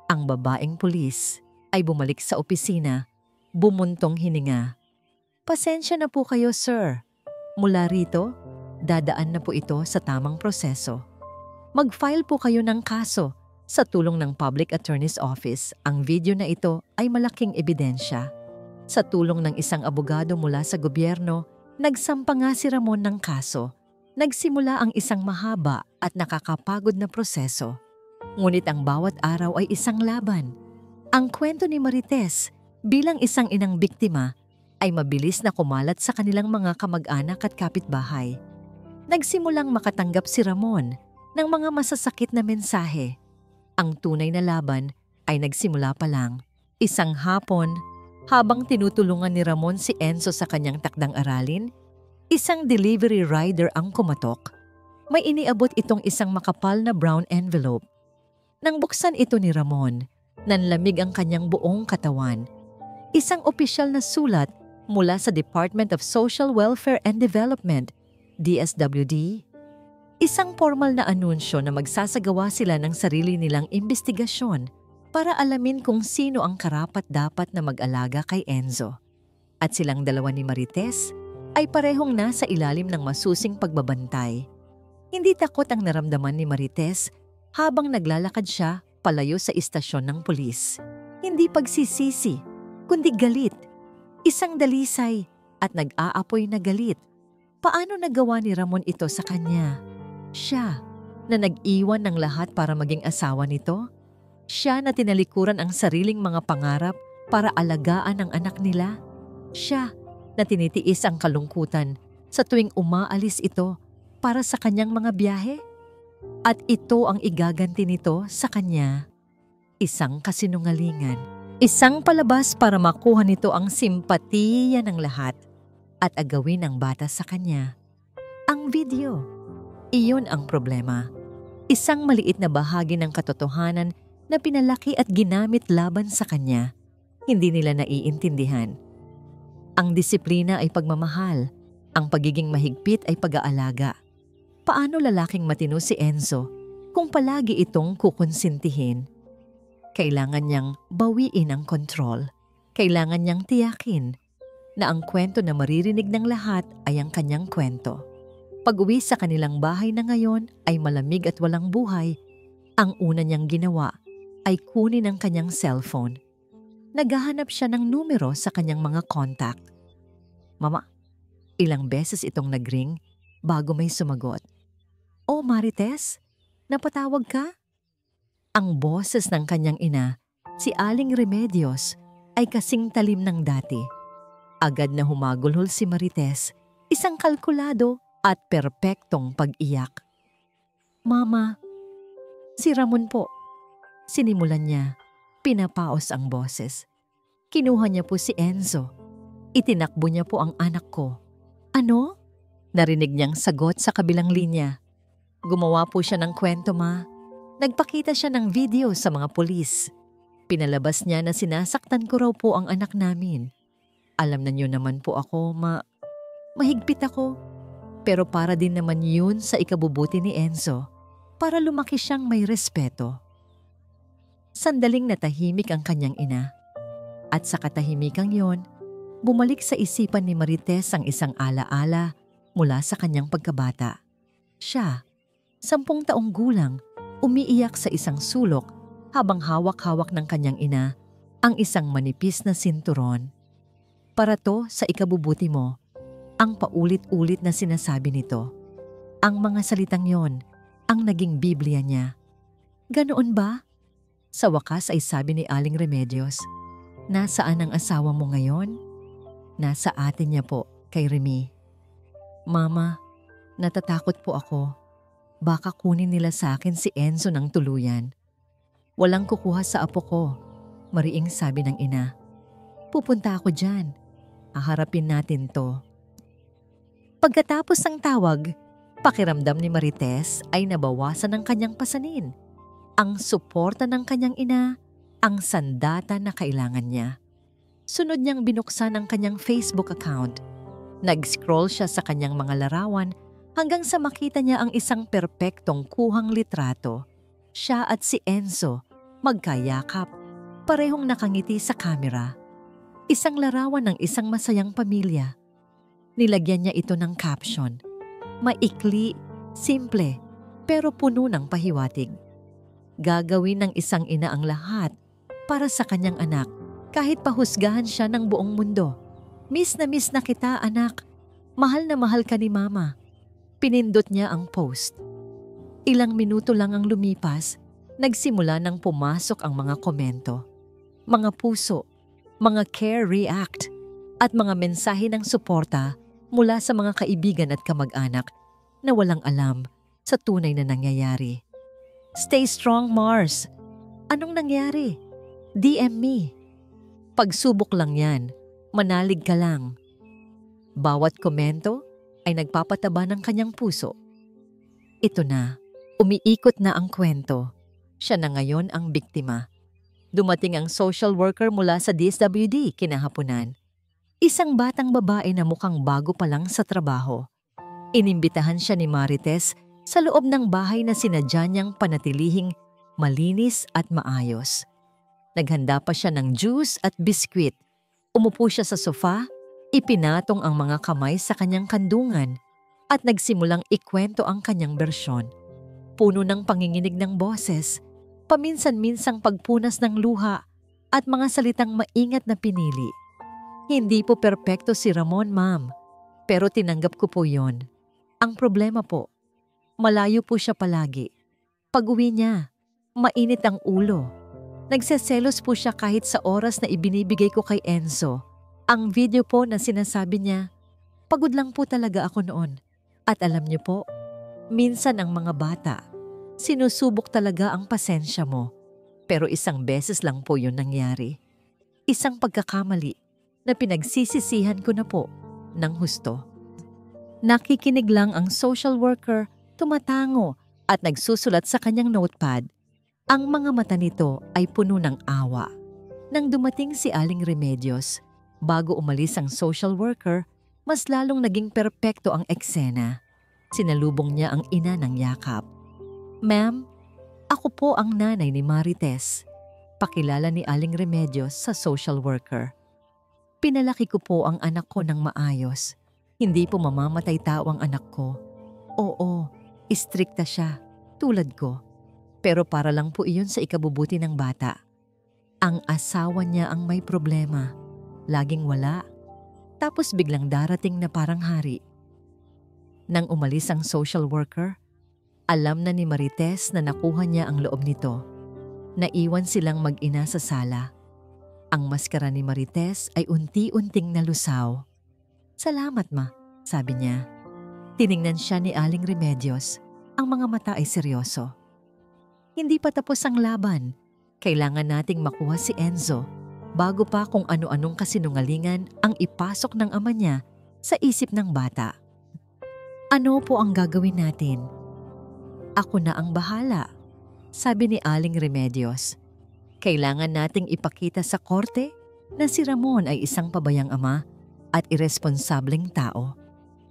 Ang babaeng pulis ay bumalik sa opisina, bumuntong hininga. "Pasensya na po kayo, sir. Mula rito, dadaan na po ito sa tamang proseso. Mag-file po kayo ng kaso sa tulong ng Public Attorney's Office. Ang video na ito ay malaking ebidensya." Sa tulong ng isang abogado mula sa gobyerno, nagsampa nga si Ramon ng kaso. Nagsimula ang isang mahaba at nakakapagod na proseso. Ngunit ang bawat araw ay isang laban. Ang kwento ni Marites bilang isang inang biktima ay mabilis na kumalat sa kanilang mga kamag-anak at kapitbahay. Nagsimulang makatanggap si Ramon ng mga masasakit na mensahe. Ang tunay na laban ay nagsimula pa lang. Isang hapon, habang tinutulungan ni Ramon si Enzo sa kanyang takdang aralin, isang delivery rider ang kumatok. May iniabot itong isang makapal na brown envelope. Nang buksan ito ni Ramon, nanlamig ang kanyang buong katawan. Isang opisyal na sulat mula sa Department of Social Welfare and Development, DSWD. Isang formal na anunsyo na magsasagawa sila ng sarili nilang imbestigasyon para alamin kung sino ang karapat-dapat na mag-alaga kay Enzo. At silang dalawa ni Marites ay parehong nasa ilalim ng masusing pagbabantay. Hindi takot ang naramdaman ni Marites habang naglalakad siya palayo sa istasyon ng pulis. Hindi pagsisisi, kundi galit. Isang dalisay at nag-aapoy na galit. Paano nagawa ni Ramon ito sa kanya? Siya na nag-iwan ng lahat para maging asawa nito? Siya na tinalikuran ang sariling mga pangarap para alagaan ang anak nila? Siya na tinitiis ang kalungkutan sa tuwing umaalis ito para sa kanyang mga biyahe? At ito ang igaganti nito sa kanya. Isang kasinungalingan. Isang palabas para makuha nito ang simpatiya ng lahat at agawin ang bata sa kanya. Ang video. Iyon ang problema. Isang maliit na bahagi ng katotohanan na pinalaki at ginamit laban sa kanya. Hindi nila naiintindihan. Ang disiplina ay pagmamahal. Ang pagiging mahigpit ay pag-aalaga. Paano lalaking matino si Enzo kung palagi itong kukonsintihin? Kailangan niyang bawiin ang kontrol. Kailangan niyang tiyakin na ang kwento na maririnig ng lahat ay ang kanyang kwento. Pag-uwi sa kanilang bahay na ngayon ay malamig at walang buhay, ang una niyang ginawa ay kunin ang kanyang cellphone. Naghahanap siya ng numero sa kanyang mga contact. "Mama," ilang beses itong nagring bago may sumagot. "Oh, Marites, napatawag ka?" Ang boses ng kanyang ina Si Aling Remedios ay kasing talim ng dati. Agad na humagulhol si Marites, isang kalkulado at perpektong pag-iyak. "Mama, si Ramon po." Sinimulan niya, pinapaos ang boses. Kinuha niya po si Enzo. Itinakbo niya po ang anak ko. "Ano?" Narinig niyang sagot sa kabilang linya. "Gumawa po siya ng kwento, ma. Nagpakita siya ng video sa mga pulis. Pinalabas niya na sinasaktan ko raw po ang anak namin. Alam na niyo naman po ako, mahigpit ako. Pero para din naman yun sa ikabubuti ni Enzo, para lumaki siyang may respeto." Sandaling natahimik ang kanyang ina. At sa katahimikang yon, bumalik sa isipan ni Marites ang isang alaala mula sa kanyang pagkabata. Siya, 10 taong gulang, umiiyak sa isang sulok habang hawak-hawak ng kanyang ina ang isang manipis na sinturon. "Para to sa ikabubuti mo," ang paulit-ulit na sinasabi nito. Ang mga salitang yon ang naging Biblia niya. "Ganoon ba?" Sa wakas ay sabi ni Aling Remedios, "Nasaan ang asawa mo ngayon?" "Nasa atin niya po, kay Remy." "Mama, natatakot po ako. Baka kunin nila sa akin si Enzo ng tuluyan." "Walang kukuha sa apo ko," mariing sabi ng ina. "Pupunta ako dyan. Haharapin natin to." Pagkatapos ng tawag, pakiramdam ni Marites ay nabawasan ng kanyang pasanin. Ang suporta ng kanyang ina, ang sandata na kailangan niya. Sunod niyang binuksan ang kanyang Facebook account. Nag-scroll siya sa kanyang mga larawan hanggang sa makita niya ang isang perpektong kuhang litrato. Siya at si Enzo, magkayakap, parehong nakangiti sa kamera. Isang larawan ng isang masayang pamilya. Nilagyan niya ito ng caption. Maikli, simple, pero puno ng pahiwatig. Gagawin ng isang ina ang lahat para sa kanyang anak kahit pahusgahan siya ng buong mundo. "Miss na kita, anak. Mahal na mahal ka ni mama." Pinindot niya ang post. Ilang minuto lang ang lumipas, nagsimula nang pumasok ang mga komento. Mga puso, mga care react, at mga mensahe ng suporta mula sa mga kaibigan at kamag-anak na walang alam sa tunay na nangyayari. "Stay strong, Mars. Anong nangyari? DM me. Pagsubok lang yan. Manalig ka lang." Bawat komento ay nagpapataba ng kanyang puso. Ito na, umiikot na ang kwento. Siya na ngayon ang biktima. Dumating ang social worker mula sa DSWD kinahaponan. Isang batang babae na mukhang bago pa lang sa trabaho. Inimbitahan siya ni Marites sa loob ng bahay na sinadya niyang panatilihing malinis at maayos. Naghanda pa siya ng juice at biskwit. Umupo siya sa sofa, ipinatong ang mga kamay sa kanyang kandungan at nagsimulang ikwento ang kanyang bersyon. Puno ng panginginig ng boses, paminsan-minsang pagpunas ng luha at mga salitang maingat na pinili. "Hindi po perpekto si Ramon, ma'am, pero tinanggap ko po yon. Ang problema po, malayo po siya palagi. Pag-uwi niya, mainit ang ulo. Nagseselos po siya kahit sa oras na ibinibigay ko kay Enzo. Ang video po na sinasabi niya, pagod lang po talaga ako noon. At alam niyo po, minsan ang mga bata, sinusubok talaga ang pasensya mo. Pero isang beses lang po yun nangyari. Isang pagkakamali na pinagsisisihan ko na po ng husto." Nakikinig lang ang social worker, tumatango at nagsusulat sa kanyang notepad. Ang mga mata nito ay puno ng awa. Nang dumating si Aling Remedios, bago umalis ang social worker, mas lalong naging perpekto ang eksena. Sinalubong niya ang ina ng yakap. "Ma'am, ako po ang nanay ni Marites," pakilala ni Aling Remedios sa social worker. "Pinalaki ko po ang anak ko ng maayos. Hindi po mamamatay tao ang anak ko. Oo, istrikta siya, tulad ko. Pero para lang po iyon sa ikabubuti ng bata. Ang asawa niya ang may problema. Laging wala. Tapos biglang darating na parang hari." Nang umalis ang social worker, alam na ni Marites na nakuha niya ang loob nito. Naiwan silang mag-ina sa sala. Ang maskara ni Marites ay unti-unting nalusaw. "Salamat, ma," sabi niya. Tiningnan siya ni Aling Remedios. Ang mga mata ay seryoso. "Hindi pa tapos ang laban. Kailangan nating makuha si Enzo bago pa kung ano-anong kasinungalingan ang ipasok ng ama niya sa isip ng bata." "Ano po ang gagawin natin?" "Ako na ang bahala," sabi ni Aling Remedios. "Kailangan nating ipakita sa korte na si Ramon ay isang pabayang ama at iresponsableng tao.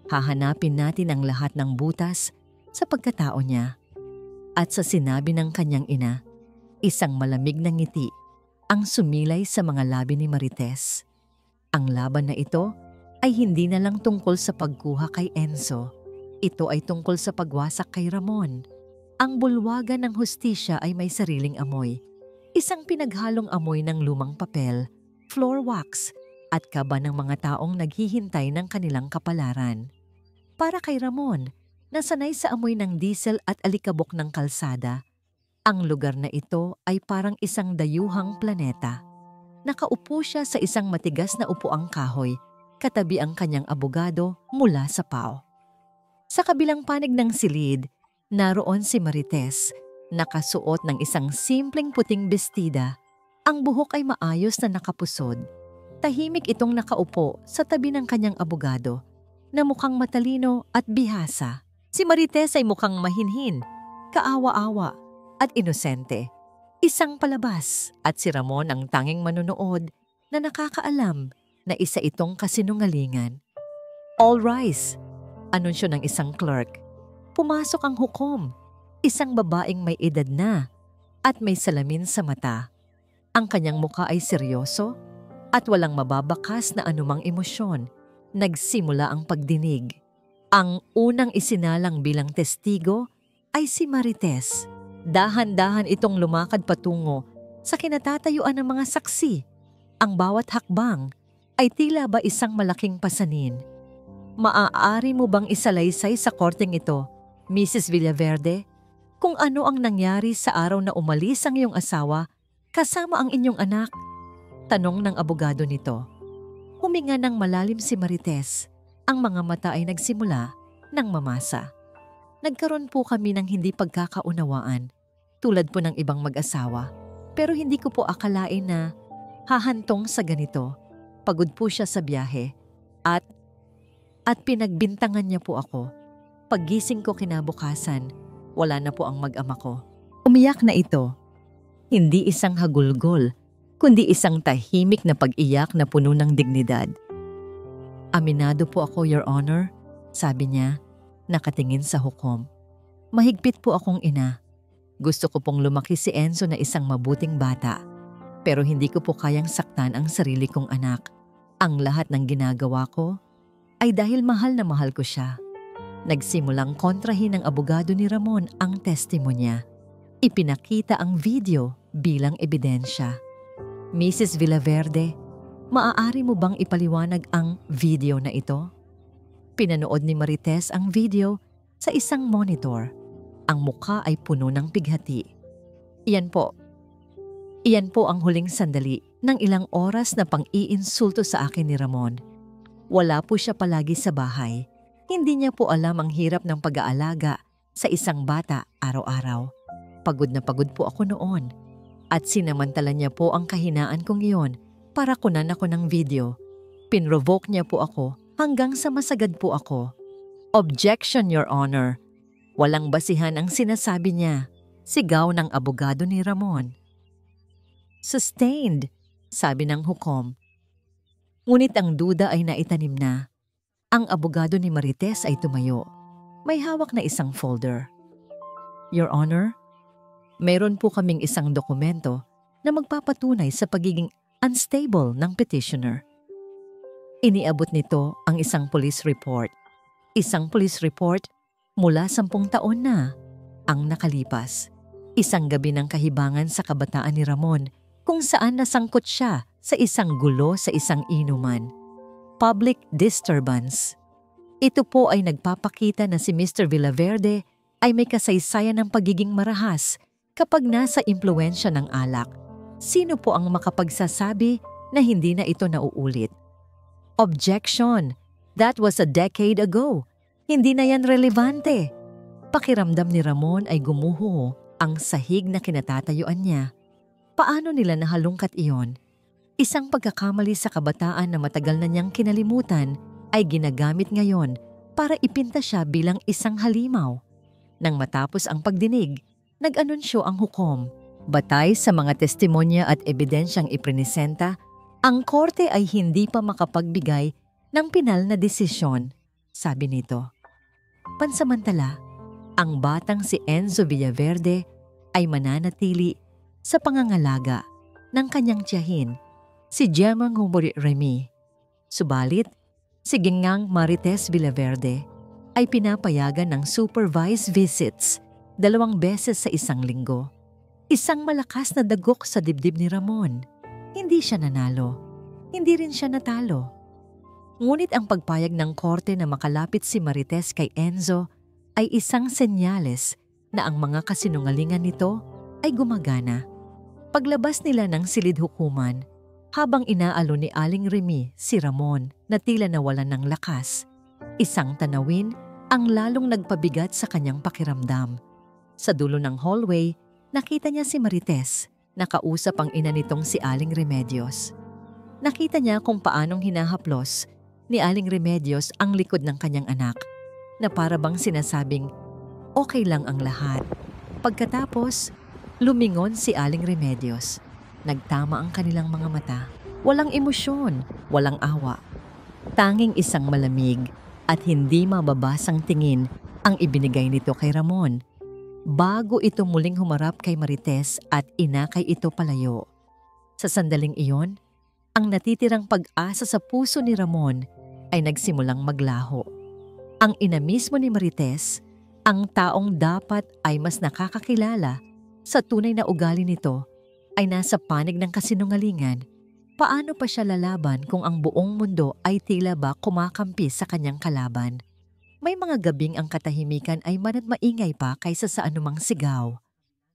Hahanapin natin ang lahat ng butas sa pagkatao niya." At sa sinabi ng kanyang ina, isang malamig na ngiti ang sumilay sa mga labi ni Marites. Ang laban na ito ay hindi na lang tungkol sa pagkuha kay Enzo. Ito ay tungkol sa pagwasak kay Ramon. Ang bulwagan ng hustisya ay may sariling amoy. Isang pinaghalong amoy ng lumang papel, floor wax, at kaba ng mga taong naghihintay ng kanilang kapalaran. Para kay Ramon, na sanay sa amoy ng diesel at alikabok ng kalsada, ang lugar na ito ay parang isang dayuhang planeta. Nakaupo siya sa isang matigas na upuang kahoy, katabi ang kanyang abogado mula sa PAO. Sa kabilang panig ng silid, naroon si Marites, nakasuot ng isang simpleng puting bestida. Ang buhok ay maayos na nakapusod. Tahimik itong nakaupo sa tabi ng kanyang abogado, na mukhang matalino at bihasa. Si Marites ay mukhang mahinhin, kaawa-awa at inosente. Isang palabas, at si Ramon ang tanging manonood na nakakaalam na isa itong kasinungalingan. "All rise," anunsyo ng isang clerk. Pumasok ang hukom, isang babaeng may edad na at may salamin sa mata. Ang kanyang mukha ay seryoso at walang mababakas na anumang emosyon. Nagsimula ang pagdinig. Ang unang isinalang bilang testigo ay si Marites. Dahan-dahan itong lumakad patungo sa kinatatayuan ng mga saksi. Ang bawat hakbang ay tila ba isang malaking pasanin. "Maaari mo bang isalaysay sa korteng ito, Mrs. Villaverde, kung ano ang nangyari sa araw na umalis ang iyong asawa kasama ang inyong anak?" Tanong ng abogado nito. Huminga ng malalim si Marites. Ang mga mata ay nagsimula ng mamasa. "Nagkaroon po kami ng hindi pagkakaunawaan, tulad po ng ibang mag-asawa. Pero hindi ko po akalain na hahantong sa ganito. Pagod po siya sa biyahe at pinagbintangan niya po ako. Paggising ko kinabukasan, wala na po ang mag-ama ko." Umiyak na ito. Hindi isang hagulgol, kundi isang tahimik na pag-iyak na puno ng dignidad. "Aminado po ako, Your Honor," sabi niya, nakatingin sa hukom. "Mahigpit po akong ina. Gusto ko pong lumaki si Enzo na isang mabuting bata, pero hindi ko po kayang saktan ang sarili kong anak. Ang lahat ng ginagawa ko ay dahil mahal na mahal ko siya." Nagsimulang kontrahin ng abogado ni Ramon ang testimonya. Ipinakita ang video bilang ebidensya. "Mrs. Villaverde, maaari mo bang ipaliwanag ang video na ito?" Pinanood ni Marites ang video sa isang monitor. Ang mukha ay puno ng pighati. Iyan po ang huling sandali ng ilang oras na pang-iinsulto sa akin ni Ramon. Wala po siya palagi sa bahay. Hindi niya po alam ang hirap ng pag-aalaga sa isang bata araw-araw. Pagod na pagod po ako noon. At sinamantala niya po ang kahinaan kong iyon para kunan ako ng video. Pinrovoke niya po ako hanggang sa masagad po ako. "Objection, Your Honor." Walang basihan ang sinasabi niya. Sigaw ng abogado ni Ramon. "Sustained," sabi ng hukom. Ngunit ang duda ay naitanim na. Ang abogado ni Marites ay tumayo. May hawak na isang folder. "Your Honor, mayroon po kaming isang dokumento na magpapatunay sa pagiging unstable ng petitioner." Iniabot nito ang isang police report. Isang police report mula 10 taon na ang nakalipas. Isang gabi ng kahibangan sa kabataan ni Ramon kung saan nasangkot siya sa isang gulo sa isang inuman. Public disturbance. Ito po ay nagpapakita na si Mr. Villaverde ay may kasaysayan ng pagiging marahas, Kapag nasa impluwensya ng alak, sino po ang makapagsasabi na hindi na ito nauulit? Objection! That was a decade ago. Hindi na yan relevante. Pakiramdam ni Ramon ay gumuho ang sahig na kinatatayuan niya. Paano nila nahalungkat iyon? Isang pagkakamali sa kabataan na matagal na niyang kinalimutan ay ginagamit ngayon para ipinta siya bilang isang halimaw. Nang matapos ang pagdinig, nag-anunsyo ang hukom. Batay sa mga testimonya at ebidensyang iprinisenta, ang korte ay hindi pa makapagbigay ng pinal na desisyon, sabi nito. Pansamantala, ang batang si Enzo Villaverde ay mananatili sa pangangalaga ng kanyang tiyahin, si Gemma Remy. Subalit, si Gingang Marites Villaverde ay pinapayagan ng supervised visits 2 beses sa isang linggo. Isang malakas na dagok sa dibdib ni Ramon. Hindi siya nanalo. Hindi rin siya natalo. Ngunit ang pagpayag ng korte na makalapit si Marites kay Enzo ay isang senyales na ang mga kasinungalingan nito ay gumagana. Paglabas nila ng silid hukuman, habang inaalo ni Aling Remy si Ramon na tila nawalan ng lakas, isang tanawin ang lalong nagpabigat sa kanyang pakiramdam. Sa dulo ng hallway, nakita niya si Marites, nakausap ang ina nitong si Aling Remedios. Nakita niya kung paanong hinahaplos ni Aling Remedios ang likod ng kanyang anak, na para bang sinasabing, okay lang ang lahat. Pagkatapos, lumingon si Aling Remedios. Nagtama ang kanilang mga mata. Walang emosyon, walang awa. Tanging isang malamig at hindi mababasang tingin ang ibinigay nito kay Ramon. Bago ito muling humarap kay Marites at inakay ito palayo. Sa sandaling iyon, ang natitirang pag-asa sa puso ni Ramon ay nagsimulang maglaho. Ang ina mismo ni Marites, ang taong dapat ay mas nakakakilala sa tunay na ugali nito, ay nasa panig ng kasinungalingan. Paano pa siya lalaban kung ang buong mundo ay tila ba kumakampi sa kanyang kalaban? May mga gabing ang katahimikan ay mana't maingay pa kaysa sa anumang sigaw.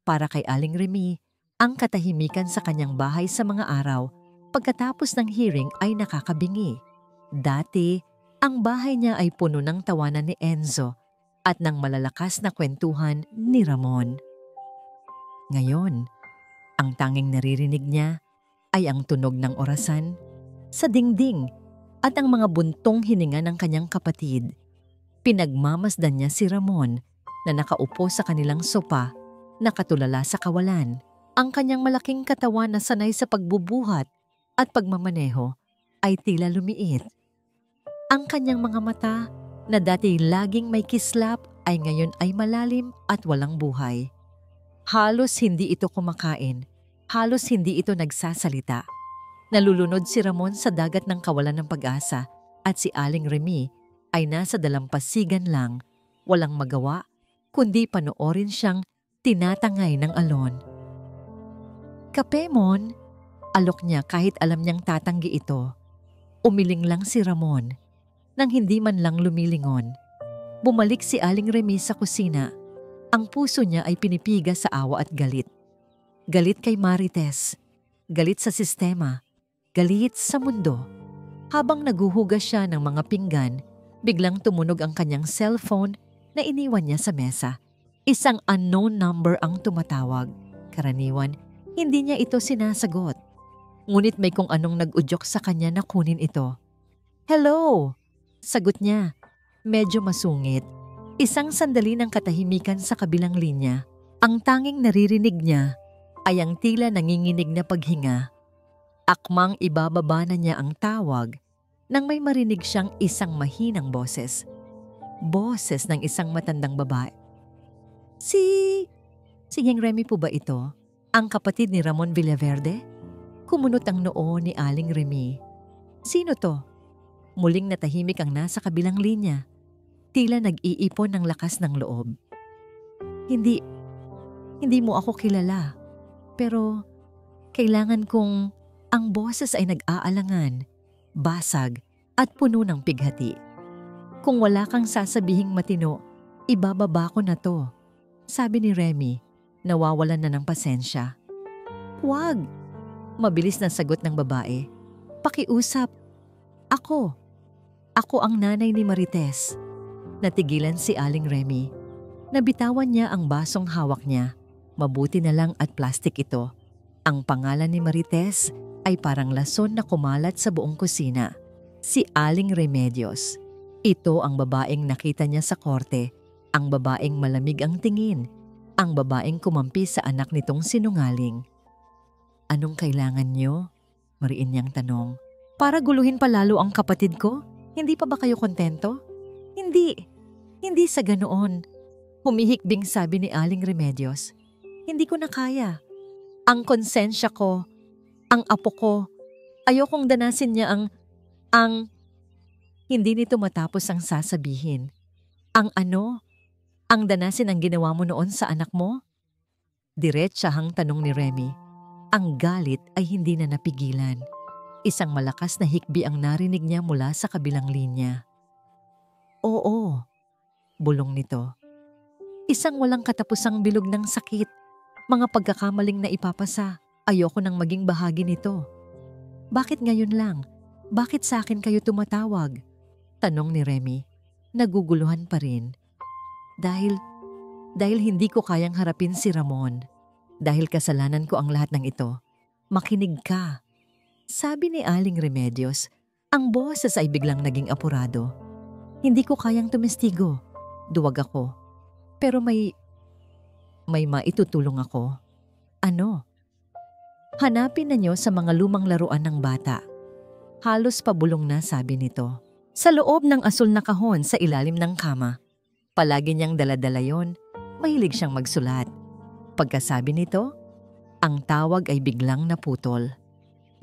Para kay Aling Remy, ang katahimikan sa kanyang bahay sa mga araw pagkatapos ng hearing ay nakakabingi. Dati, ang bahay niya ay puno ng tawanan ni Enzo at ng malalakas na kwentuhan ni Ramon. Ngayon, ang tanging naririnig niya ay ang tunog ng orasan sa dingding at ang mga buntong hininga ng kanyang kapatid. Pinagmamasdan niya si Ramon na nakaupo sa kanilang sopa, nakatulala sa kawalan. Ang kanyang malaking katawan na sanay sa pagbubuhat at pagmamaneho ay tila lumiit. Ang kanyang mga mata na dati laging may kislap ay ngayon ay malalim at walang buhay. Halos hindi ito kumakain, halos hindi ito nagsasalita. Nalulunod si Ramon sa dagat ng kawalan ng pag-asa at si Aling Remy ay nasa dalampasigan lang, walang magawa, kundi panoorin siyang tinatangay ng alon. Kape, Mon? Alok niya kahit alam niyang tatanggi ito. Umiling lang si Ramon, nang hindi man lang lumilingon. Bumalik si Aling Remy sa kusina. Ang puso niya ay pinipiga sa awa at galit. Galit kay Marites, galit sa sistema, galit sa mundo. Habang naguhugas siya ng mga pinggan, biglang tumunog ang kanyang cellphone na iniwan niya sa mesa. Isang unknown number ang tumatawag. Karaniwan, hindi niya ito sinasagot. Ngunit may kung anong nag-udyok sa kanya na kunin ito. Hello! Sagot niya. Medyo masungit. Isang sandali ng katahimikan sa kabilang linya. Ang tanging naririnig niya ay ang tila nanginginig na paghinga. Akmang ibababa na niya ang tawag nang may marinig siyang isang mahinang boses. Boses ng isang matandang babae. Si Ging Remy po ba ito? Ang kapatid ni Ramon Villaverde? Kumunot ang noo ni Aling Remy. Sino to? Muling natahimik ang nasa kabilang linya. Tila nag-iipon ng lakas ng loob. Hindi mo ako kilala. Pero kailangan kong ang boses ay nag-aalangan, basag at puno ng pighati. Kung wala kang sasabihing matino, ibababa ko na to, sabi ni Remy. nawawalan na ng pasensya. "Huwag," mabilis na sagot ng babae. "Pakiusap. Ako. Ako ang nanay ni Marites." Natigilan si Aling Remy. Nabitawan niya ang basong hawak niya. Mabuti na lang at plastik ito. Ang pangalan ni Marites ay parang lason na kumalat sa buong kusina. Si Aling Remedios. Ito ang babaeng nakita niya sa korte. Ang babaeng malamig ang tingin. Ang babaeng kumampi sa anak nitong sinungaling. "Anong kailangan niyo?" mariin niyang tanong. "Para guluhin pa lalo ang kapatid ko? Hindi pa ba kayo kontento?" Hindi sa ganoon." Humihikbing sabi ni Aling Remedios. "Hindi ko na kaya. Ang konsensya ko, ang apo ko, ayokong danasin niya ang... Hindi nito matapos ang sasabihin. "Ang ano? Ang danasin ang ginawa mo noon sa anak mo?" Diretsahang tanong ni Remy. Ang galit ay hindi na napigilan. Isang malakas na hikbi ang narinig niya mula sa kabilang linya. "Oo," bulong nito. Isang walang katapusang bilog ng sakit. Mga pagkakamaling na ipapasa. Ayoko nang maging bahagi nito. "Bakit ngayon lang? Bakit sa akin kayo tumatawag?" tanong ni Remy. Naguguluhan pa rin. Dahil hindi ko kayang harapin si Ramon. Dahil kasalanan ko ang lahat ng ito. "Makinig ka," sabi ni Aling Remedios. Ang boses ay biglang naging apurado. "Hindi ko kayang tumestigo. Duwag ako. Pero may maitutulong ako." "Ano?" "Hanapin na niyo sa mga lumang laruan ng bata." Halos pabulong na sabi nito. Sa loob ng asul na kahon sa ilalim ng kama. Palagi niyang daladala yon. Mahilig siyang magsulat. Pagkasabi nito, ang tawag ay biglang naputol.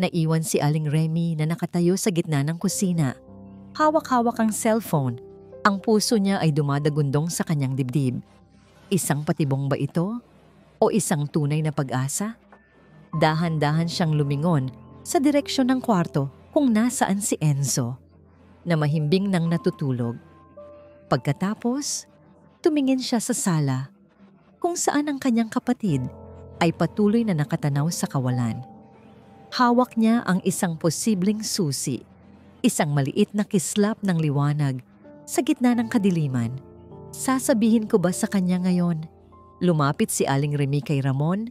Naiwan si Aling Remy na nakatayo sa gitna ng kusina. Hawak-hawak ang cellphone. Ang puso niya ay dumadagundong sa kanyang dibdib. Isang patibong ba ito? O isang tunay na pag-asa? Dahan-dahan siyang lumingon sa direksyon ng kwarto kung nasaan si Enzo, na mahimbing nang natutulog. Pagkatapos, tumingin siya sa sala, kung saan ang kanyang kapatid ay patuloy na nakatanaw sa kawalan. Hawak niya ang isang posibleng susi, isang maliit na kislap ng liwanag sa gitna ng kadiliman. Sasabihin ko ba sa kanya ngayon? Lumapit si Aling Remy kay Ramon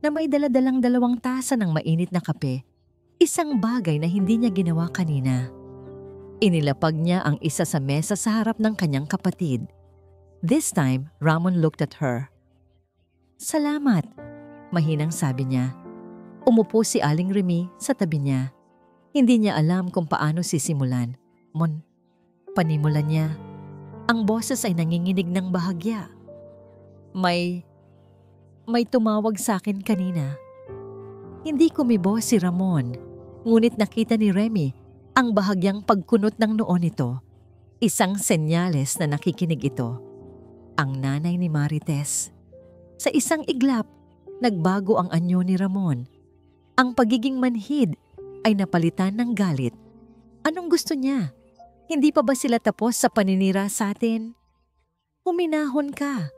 na may daladalang 2 tasa ng mainit na kape, isang bagay na hindi niya ginawa kanina. Inilapag niya ang isa sa mesa sa harap ng kanyang kapatid. This time, Ramon looked at her. "Salamat," mahinang sabi niya. Umupo si Aling Remy sa tabi niya. Hindi niya alam kung paano sisimulan. Panimulan niya. Ang boses ay nanginginig ng bahagya. May tumawag sa akin kanina." Hindi kumibo si Ramon, ngunit nakita ni Remy ang bahagyang pagkunot ng noo nito. Isang senyales na nakikinig ito. Ang nanay ni Marites. Sa isang iglap, nagbago ang anyo ni Ramon. Ang pagiging manhid ay napalitan ng galit. Anong gusto niya? Hindi pa ba sila tapos sa paninira sa atin? "Huminahon ka,"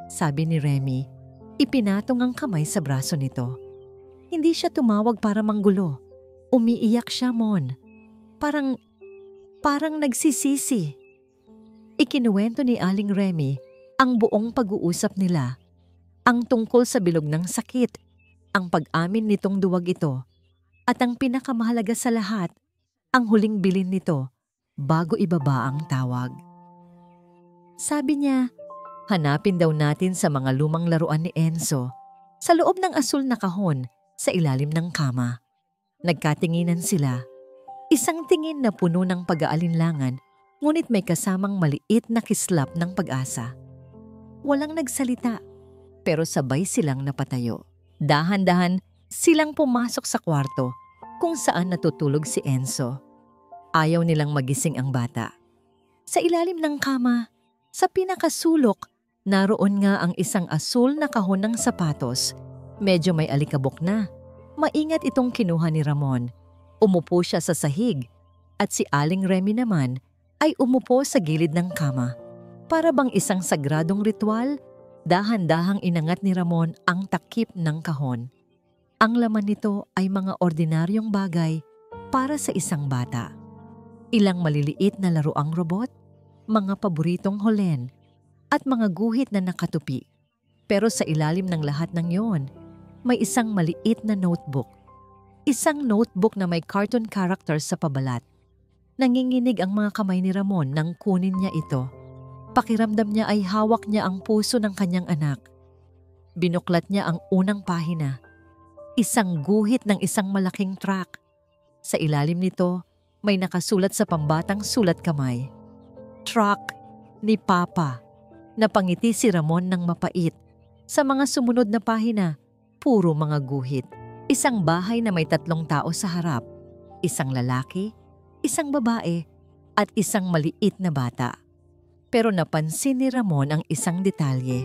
sabi ni Remy. Ipinatong ang kamay sa braso nito. Hindi siya tumawag para manggulo. Umiiyak siya, Mon. Parang nagsisisi. Ikinuwento ni Aling Remy ang buong pag-uusap nila. Ang tungkol sa bilog ng sakit, ang pag-amin nitong duwag ito, at ang pinakamahalaga sa lahat, ang huling bilin nito bago ibaba ang tawag. Sabi niya, hanapin daw natin sa mga lumang laruan ni Enzo sa loob ng asul na kahon sa ilalim ng kama. Nagkatinginan sila. Isang tingin na puno ng pag-aalinlangan, ngunit may kasamang maliit na kislap ng pag-asa. Walang nagsalita, pero sabay silang napatayo. Dahan-dahan silang pumasok sa kwarto kung saan natutulog si Enzo. Ayaw nilang magising ang bata. Sa ilalim ng kama, sa pinakasulok, naroon nga ang isang asul na kahon ng sapatos. Medyo may alikabok na. Maingat itong kinuha ni Ramon. Umupo siya sa sahig at si Aling Remy naman ay umupo sa gilid ng kama. Para bang isang sagradong ritual, Dahan-dahang inangat ni Ramon ang takip ng kahon. Ang laman nito ay mga ordinaryong bagay para sa isang bata. Ilang maliliit na laruang robot, mga paboritong holen, at mga guhit na nakatupi. Pero sa ilalim ng lahat ng yon, may isang maliit na notebook. Isang notebook na may cartoon characters sa pabalat. Nanginginig ang mga kamay ni Ramon nang kunin niya ito. Pakiramdam niya ay hawak niya ang puso ng kanyang anak. Binuklat niya ang unang pahina. Isang guhit ng isang malaking truck. Sa ilalim nito, may nakasulat sa pambatang sulat kamay. Truck ni Papa. Napangiti si Ramon ng mapait. Sa mga sumunod na pahina, puro mga guhit. Isang bahay na may 3 tao sa harap. Isang lalaki, isang babae, at isang maliit na bata. Pero napansin ni Ramon ang isang detalye.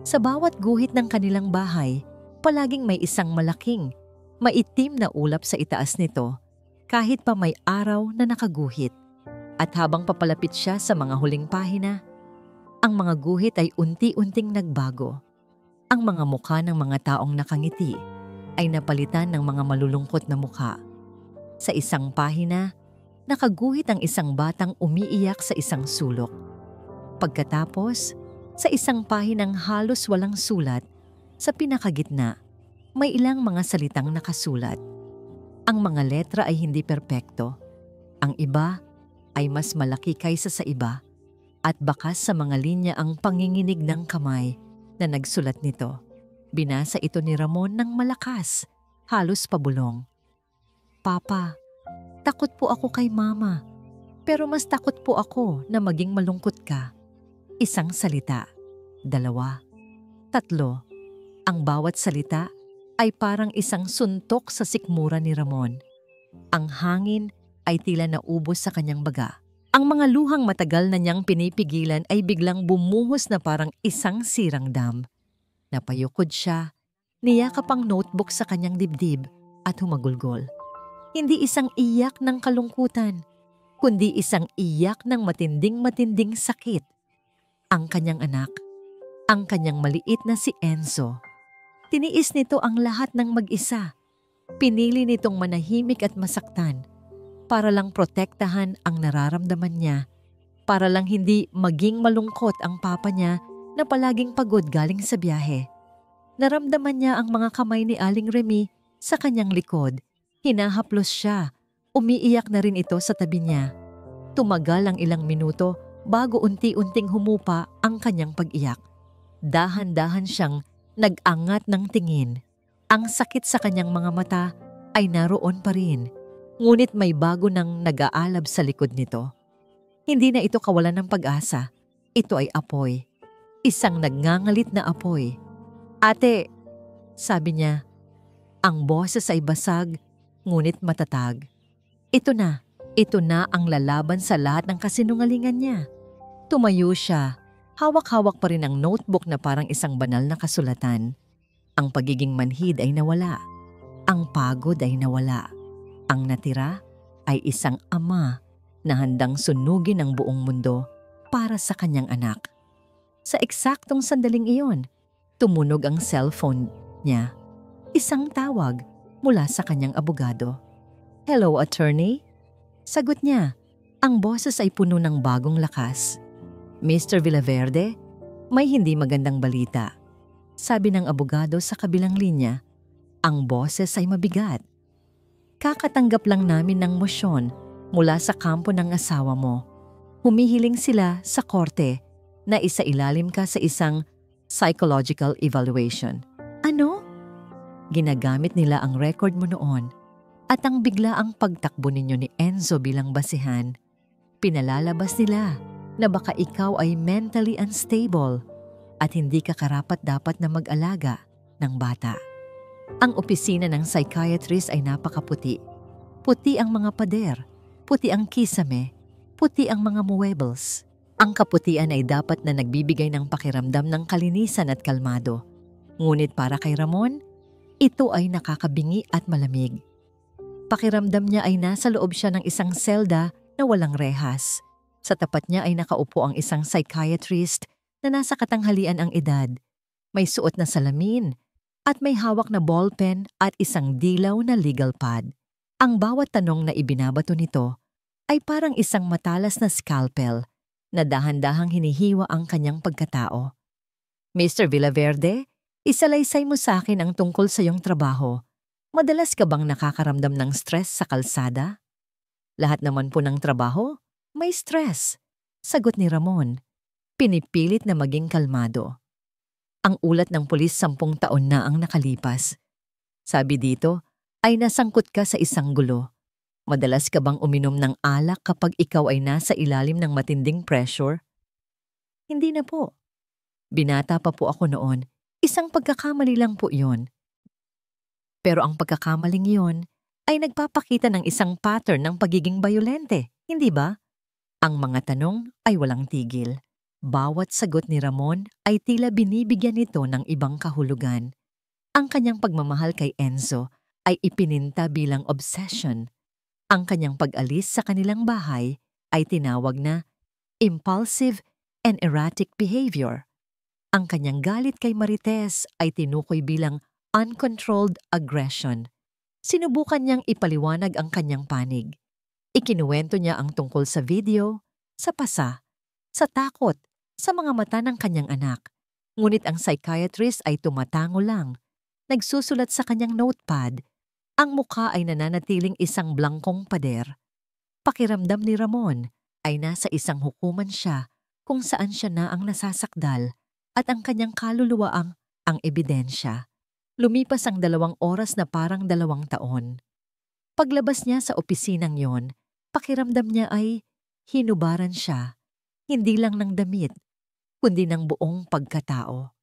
Sa bawat guhit ng kanilang bahay, palaging may isang malaking, maitim na ulap sa itaas nito, kahit pa may araw na nakaguhit. At habang papalapit siya sa mga huling pahina, ang mga guhit ay unti-unting nagbago. Ang mga mukha ng mga taong nakangiti ay napalitan ng mga malulungkot na mukha. Sa isang pahina, nakaguhit ang isang batang umiiyak sa isang sulok. Pagkatapos, sa isang pahinang halos walang sulat, sa pinakagitna, may ilang mga salitang nakasulat. Ang mga letra ay hindi perpekto. Ang iba ay mas malaki kaysa sa iba, at bakas sa mga linya ang panginginig ng kamay na nagsulat nito. Binasa ito ni Ramon ng malakas, halos pabulong. Papa, takot po ako kay Mama, pero mas takot po ako na maging malungkot ka. Isang salita, 2, 3. Ang bawat salita ay parang isang suntok sa sikmura ni Ramon. Ang hangin ay tila naubos sa kanyang baga. Ang mga luhang matagal na niyang pinipigilan ay biglang bumuhos na parang isang sirang dam. Napayukod siya, niyakap ang notebook sa kanyang dibdib at humagulgol. Hindi isang iyak ng kalungkutan, kundi isang iyak ng matinding-matinding sakit. Ang kanyang anak, ang kanyang maliit na si Enzo. Tiniis nito ang lahat ng mag-isa. Pinili nitong manahimik at masaktan para lang protektahan ang nararamdaman niya, para lang hindi maging malungkot ang papa niya na palaging pagod galing sa biyahe. Naramdaman niya ang mga kamay ni Aling Remy sa kanyang likod. Hinahaplos siya. Umiiyak na rin ito sa tabi niya. Tumagal ang ilang minuto bago unti-unting humupa ang kanyang pag-iyak. Dahan-dahan siyang nag-angat ng tingin. Ang sakit sa kanyang mga mata ay naroon pa rin, ngunit may bago nang nag-aalab sa likod nito. Hindi na ito kawalan ng pag-asa. Ito ay apoy. Isang nagngangalit na apoy. Ate, sabi niya. Ang boses ay basag, ngunit matatag. Ito na ang lalaban sa lahat ng kasinungalingan niya. Tumayo siya. Hawak-hawak pa rin ang notebook na parang isang banal na kasulatan. Ang pagiging manhid ay nawala. Ang pagod ay nawala. Ang natira ay isang ama na handang sunugin ang buong mundo para sa kanyang anak. Sa eksaktong sandaling iyon, tumunog ang cellphone niya. Isang tawag mula sa kanyang abogado. Hello, attorney? Sagot niya. Ang boses ay puno ng bagong lakas. Mr. Villaverde, may hindi magandang balita. Sabi ng abogado sa kabilang linya. Ang boses ay mabigat. Kakatanggap lang namin ng mosyon mula sa kampo ng asawa mo. Humihiling sila sa korte na isailalim ka sa isang psychological evaluation. Ano? Ginagamit nila ang record mo noon at ang biglaang pagtakbo ninyo ni Enzo bilang basihan. Pinalalabas nila na baka ikaw ay mentally unstable at hindi ka karapat-dapat na mag-alaga ng bata. Ang opisina ng psychiatrist ay napakaputi. Puti ang mga pader, puti ang kisame, puti ang mga muebles. Ang kaputian ay dapat na nagbibigay ng pakiramdam ng kalinisan at kalmado. Ngunit para kay Ramon, ito ay nakakabingi at malamig. Pakiramdam niya ay nasa loob siya ng isang selda na walang rehas. Sa tapat niya ay nakaupo ang isang psychiatrist na nasa katanghalian ang edad, May suot na salamin at may hawak na ballpen at isang dilaw na legal pad. Ang bawat tanong na ibinabato nito ay parang isang matalas na scalpel na dahan-dahang hinihiwa ang kanyang pagkatao. Mr. Villaverde, isalaysay mo sa akin ang tungkol sa iyong trabaho. Madalas ka bang nakakaramdam ng stress sa kalsada? Lahat naman po ng trabaho, may stress. Sagot ni Ramon. Pinipilit na maging kalmado. Ang ulat ng pulis 10 taon na ang nakalipas. Sabi dito, ay nasangkot ka sa isang gulo. Madalas ka bang uminom ng alak kapag ikaw ay nasa ilalim ng matinding pressure? Hindi na po. Binata pa po ako noon. Isang pagkakamali lang po iyon. Pero ang pagkakamaling iyon ay nagpapakita ng isang pattern ng pagiging bayolente, hindi ba? Ang mga tanong ay walang tigil. Bawat sagot ni Ramon ay tila binibigyan nito ng ibang kahulugan. Ang kanyang pagmamahal kay Enzo ay ipininta bilang obsession. Ang kanyang pag-alis sa kanilang bahay ay tinawag na impulsive and erratic behavior. Ang kanyang galit kay Marites ay tinukoy bilang uncontrolled aggression. Sinubukan niyang ipaliwanag ang kanyang panig. Ikinuwento niya ang tungkol sa video, sa pasa, sa takot, sa mga mata ng kanyang anak. Ngunit ang psychiatrist ay tumatango lang. Nagsusulat sa kanyang notepad. Ang mukha ay nananatiling isang blangkong pader. Pakiramdam ni Ramon ay nasa isang hukuman siya kung saan siya na ang nasasakdal at ang kanyang kaluluwa ang ebidensya. Lumipas ang 2 oras na parang 2 taon. Paglabas niya sa opisinang yon, pakiramdam niya ay hinubaran siya, hindi lang ng damit, kundi ng buong pagkatao.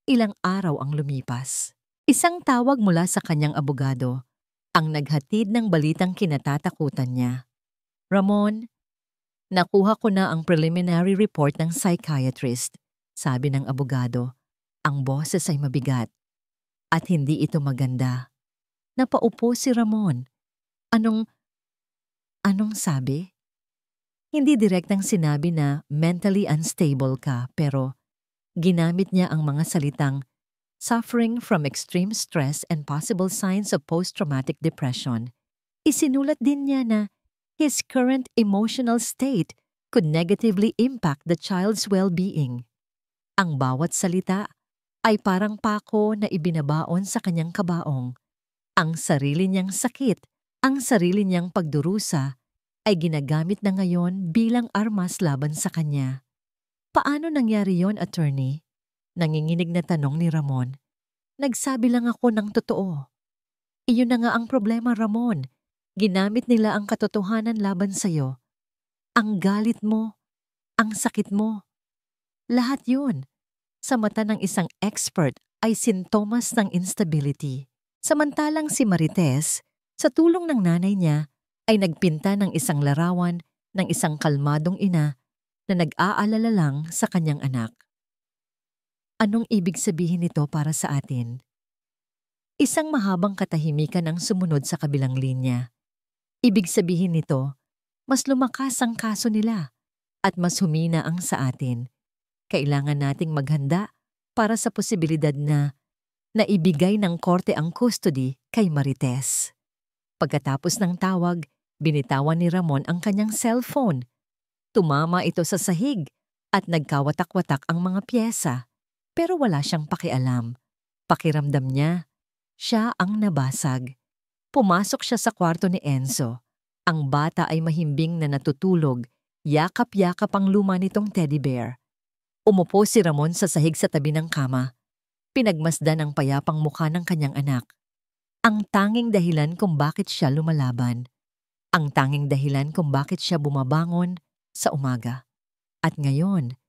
Ilang araw ang lumipas. Isang tawag mula sa kanyang abogado ang naghatid ng balitang kinatatakutan niya. Ramon, nakuha ko na ang preliminary report ng psychiatrist, sabi ng abogado. Ang boses ay mabigat at hindi ito maganda. Napaupo si Ramon. Anong sabi? Hindi direktang sinabi na mentally unstable ka, pero ginamit niya ang mga salitang suffering from extreme stress and possible signs of post-traumatic depression. Isinulat din niya na his current emotional state could negatively impact the child's well-being. Ang bawat salita ay parang pako na ibinabaon sa kanyang kabaong. Ang sarili niyang sakit, ang sarili niyang pagdurusa ay ginagamit na ngayon bilang armas laban sa kanya. Paano nangyari yon, attorney? Nanginginig na tanong ni Ramon. Nagsabi lang ako ng totoo. Iyon na nga ang problema, Ramon. Ginamit nila ang katotohanan laban sa'yo. Ang galit mo, ang sakit mo. Lahat yun, sa mata ng isang expert, ay sintomas ng instability. Samantalang si Marites, sa tulong ng nanay niya, ay nagpinta ng isang larawan ng isang kalmadong ina na nag-aalala lang sa kanyang anak. Anong ibig sabihin nito para sa atin? Isang mahabang katahimikan ang sumunod sa kabilang linya. Ibig sabihin nito, mas lumakas ang kaso nila at mas humina ang sa atin. Kailangan nating maghanda para sa posibilidad na naibigay ng korte ang custody kay Marites. Pagkatapos ng tawag, binitawan ni Ramon ang kanyang cellphone. Tumama ito sa sahig at nagkawatak-watak ang mga pyesa. Pero wala siyang pakialam. Pakiramdam niya, siya ang nabasag. Pumasok siya sa kwarto ni Enzo. Ang bata ay mahimbing na natutulog, yakap-yakap ang luma nitong teddy bear. Umupo si Ramon sa sahig sa tabi ng kama. Pinagmasdan ang payapang mukha ng kanyang anak. Ang tanging dahilan kung bakit siya lumalaban. Ang tanging dahilan kung bakit siya bumabangon sa umaga. At ngayon,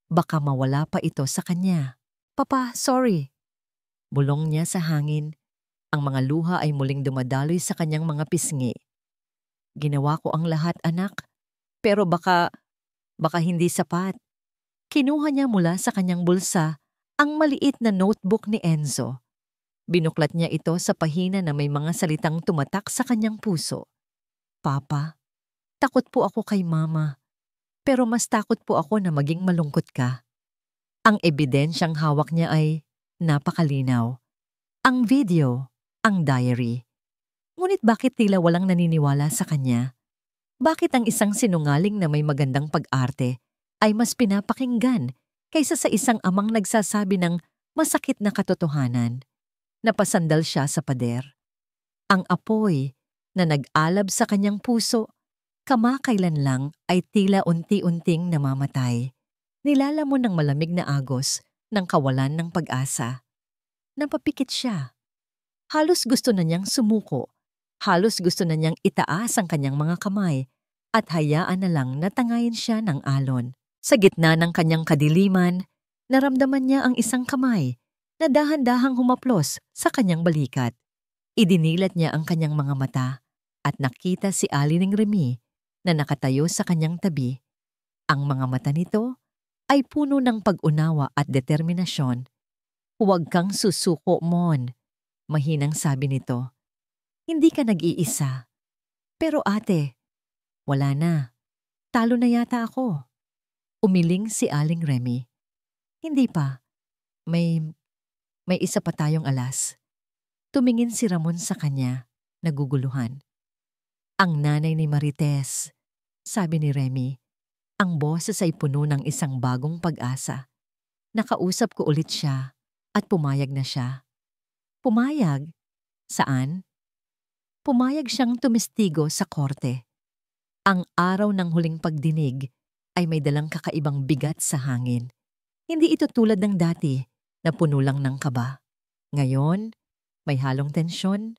baka mawala pa ito sa kanya. Papa, sorry. Bulong niya sa hangin. Ang mga luha ay muling dumadaloy sa kanyang mga pisngi. Ginawa ko ang lahat, anak. Pero baka hindi sapat. Kinuha niya mula sa kanyang bulsa ang maliit na notebook ni Enzo. Binuklat niya ito sa pahina na may mga salitang tumatak sa kanyang puso. Papa, takot po ako kay Mama. Pero mas takot po ako na maging malungkot ka. Ang ebidensyang hawak niya ay napakalinaw. Ang video, ang diary. Ngunit bakit tila walang naniniwala sa kanya? Bakit ang isang sinungaling na may magandang pag-arte ay mas pinapakinggan kaysa sa isang amang nagsasabi ng masakit na katotohanan? Napasandal siya sa pader. Ang apoy na nag-alab sa kanyang puso, kamakailan lang ay tila unti-unting namamatay. Nilalamon ng malamig na agos ng kawalan ng pag-asa. Napapikit siya. Halos gusto na niyang sumuko. Halos gusto na niyang itaas ang kanyang mga kamay at hayaan na lang na tangayin siya ng alon. Sa gitna ng kanyang kadiliman, naramdaman niya ang isang kamay na dahan-dahang humaplos sa kanyang balikat. Idinilat niya ang kanyang mga mata at nakita si Aling Remy na nakatayo sa kanyang tabi. Ang mga mata nito ay puno ng pag-unawa at determinasyon. "Huwag kang susuko, Mon," mahinang sabi nito. "Hindi ka nag-iisa. Pero ate, wala na. Talo na yata ako." Umiling si Aling Remy. "Hindi pa. May isa pa tayong alas." Tumingin si Ramon sa kanya, naguguluhan. "Ang nanay ni Marites," sabi ni Remy. Ang boses ay puno ng isang bagong pag-asa. Nakausap ko ulit siya at pumayag na siya. Pumayag? Saan? Pumayag siyang tumestigo sa korte. Ang araw ng huling pagdinig ay may dalang kakaibang bigat sa hangin. Hindi ito tulad ng dati na puno lang ng kaba. Ngayon, may halong tensyon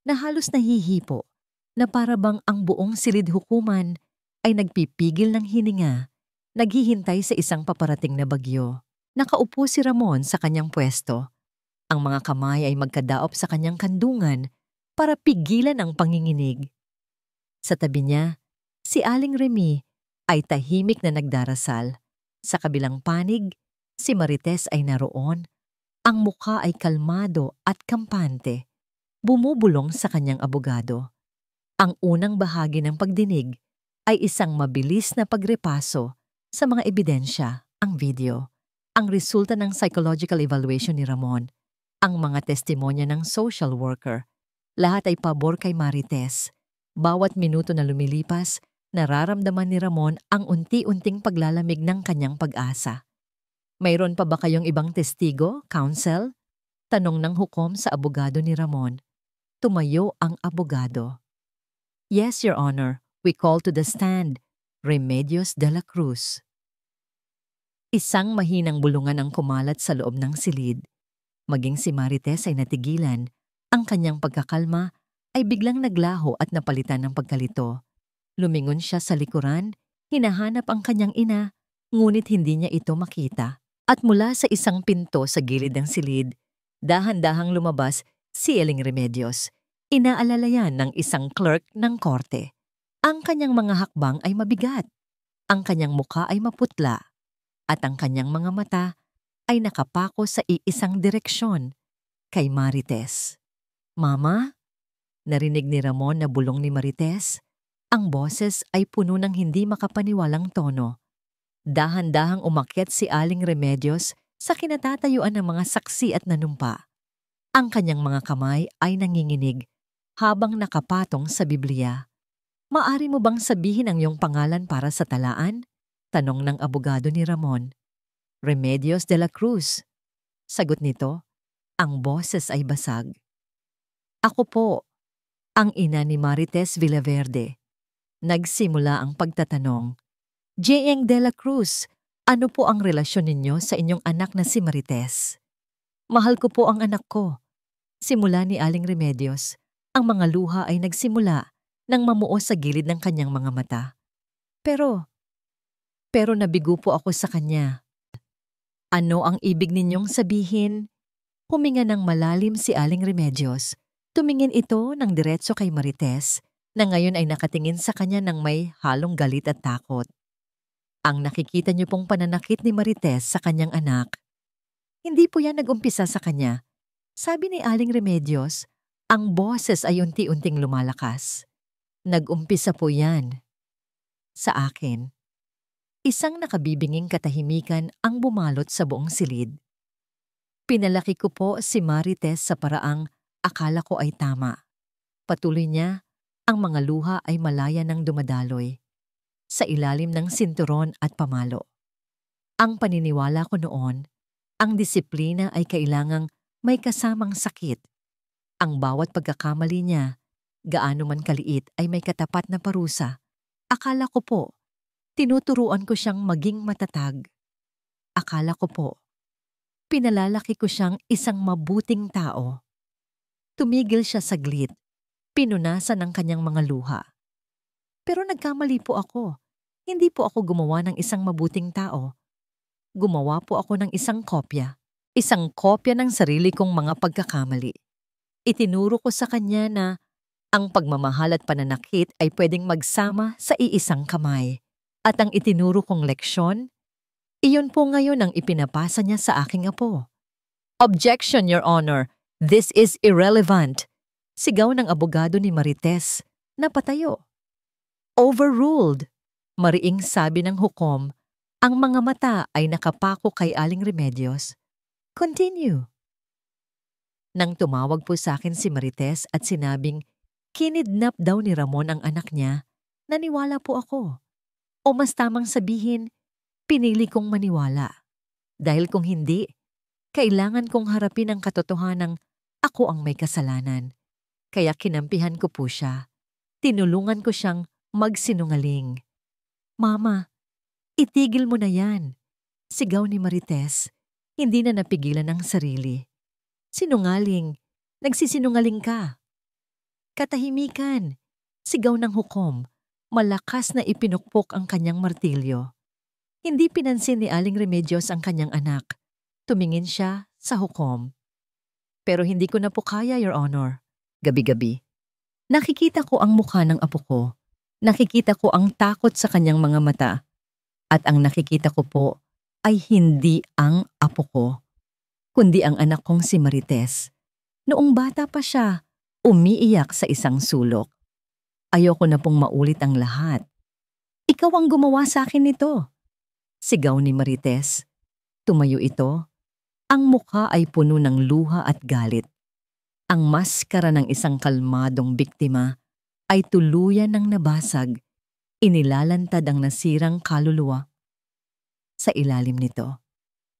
na halos nahihipo na para bang ang buong silid hukuman ay nagpipigil ng hininga, naghihintay sa isang paparating na bagyo. Nakaupo si Ramon sa kanyang pwesto. Ang mga kamay ay magkadaop sa kanyang kandungan para pigilan ang panginginig. Sa tabi niya, si Aling Remy ay tahimik na nagdarasal. Sa kabilang panig, si Marites ay naroon. Ang mukha ay kalmado at kampante, bumubulong sa kanyang abogado. Ang unang bahagi ng pagdinig ay isang mabilis na pagrepaso sa mga ebidensya, ang video, ang resulta ng psychological evaluation ni Ramon, ang mga testimonya ng social worker. Lahat ay pabor kay Marites. Bawat minuto na lumilipas, nararamdaman ni Ramon ang unti-unting paglalamig ng kanyang pag-asa. "Mayroon pa ba kayong ibang testigo, counsel?" Tanong ng hukom sa abogado ni Ramon. Tumayo ang abogado. "Yes, Your Honor. We call to the stand Remedios de la Cruz." Isang mahinang bulungan ang kumalat sa loob ng silid. Maging si Marites ay natigilan. Ang kanyang pagkakalma ay biglang naglaho at napalitan ng pagkalito. Lumingon siya sa likuran, hinahanap ang kanyang ina, ngunit hindi niya ito makita. At mula sa isang pinto sa gilid ng silid, dahan-dahang lumabas si Aling Remedios. Inaalalayan ng isang clerk ng korte. Ang kanyang mga hakbang ay mabigat. Ang kanyang mukha ay maputla. At ang kanyang mga mata ay nakapako sa iisang direksyon, kay Marites. "Mama?" Narinig ni Ramon na bulong ni Marites. Ang boses ay puno ng hindi makapaniwalang tono. Dahan-dahang umakyat si Aling Remedios sa kinatatayuan ng mga saksi at nanumpa. Ang kanyang mga kamay ay nanginginig habang nakapatong sa Biblia. "Maari mo bang sabihin ang iyong pangalan para sa talaan?" Tanong ng abogado ni Ramon. "Remedios de la Cruz." Sagot nito, ang boses ay basag. "Ako po, ang ina ni Marites Villaverde." Nagsimula ang pagtatanong. "J.Eng de la Cruz, ano po ang relasyon ninyo sa inyong anak na si Marites?" "Mahal ko po ang anak ko." Simula ni Aling Remedios, ang mga luha ay nagsimula nang mamuo sa gilid ng kanyang mga mata. Pero nabigo po ako sa kanya." "Ano ang ibig ninyong sabihin?" Huminga ng malalim si Aling Remedios. Tumingin ito ng diretso kay Marites, na ngayon ay nakatingin sa kanya ng may halong galit at takot. "Ang nakikita niyo pong pananakit ni Marites sa kanyang anak, hindi po yan nag-umpisa sa kanya." Sabi ni Aling Remedios, ang boses ay unti-unting lumalakas. "Nag-umpisa po yan sa akin." Isang nakabibinging katahimikan ang bumalot sa buong silid. Pinalaki ko po si Marites sa paraang akala ko ay tama. Patuloy niya, ang mga luha ay malaya ng dumadaloy sa ilalim ng sinturon at pamalo. Ang paniniwala ko noon, ang disiplina ay kailangang may kasamang sakit. Ang bawat pagkakamali niya, gaano man kaliit ay may katapat na parusa. Akala ko po, tinuturuan ko siyang maging matatag. Akala ko po, pinalalaki ko siyang isang mabuting tao. Tumigil siya saglit, pinunasan ang kanyang mga luha. Pero nagkamali po ako. Hindi po ako gumawa ng isang mabuting tao. Gumawa po ako ng isang kopya. Isang kopya ng sarili kong mga pagkakamali. Itinuro ko sa kanya na ang pagmamahal at pananakit ay pwedeng magsama sa iisang kamay. At ang itinuro kong leksyon, iyon po ngayon ang ipinapasa niya sa aking apo. Objection, Your Honor. This is irrelevant. Sigaw ng abogado ni Marites na patayo. Overruled. Mariing sabi ng hukom, ang mga mata ay nakapako kay Aling Remedios. Continue. Nang tumawag po sa akin si Marites at sinabing kinidnap daw ni Ramon ang anak niya, naniwala po ako. O mas tamang sabihin, pinili kong maniwala. Dahil kung hindi, kailangan kong harapin ang katotohanang ako ang may kasalanan. Kaya kinampihan ko po siya. Tinulungan ko siyang magsinungaling. Mama, itigil mo na yan. Sigaw ni Marites, hindi na napigilan ang sarili. Sinungaling, nagsisinungaling ka. Katahimikan, sigaw ng hukom, malakas na ipinukpok ang kanyang martilyo. Hindi pinansin ni Aling Remedios ang kanyang anak. Tumingin siya sa hukom. Pero hindi ko na po kaya, Your Honor. Gabi-gabi. Nakikita ko ang mukha ng apo ko. Nakikita ko ang takot sa kanyang mga mata. At ang nakikita ko po ay hindi ang apo ko, kundi ang anak kong si Marites. Noong bata pa siya, umiiyak sa isang sulok. Ayoko na pong maulit ang lahat. Ikaw ang gumawa sa akin nito. Sigaw ni Marites. Tumayo ito. Ang mukha ay puno ng luha at galit. Ang maskara ng isang kalmadong biktima ay tuluyan ng nabasag, inilalantad ang nasirang kaluluwa. Sa ilalim nito,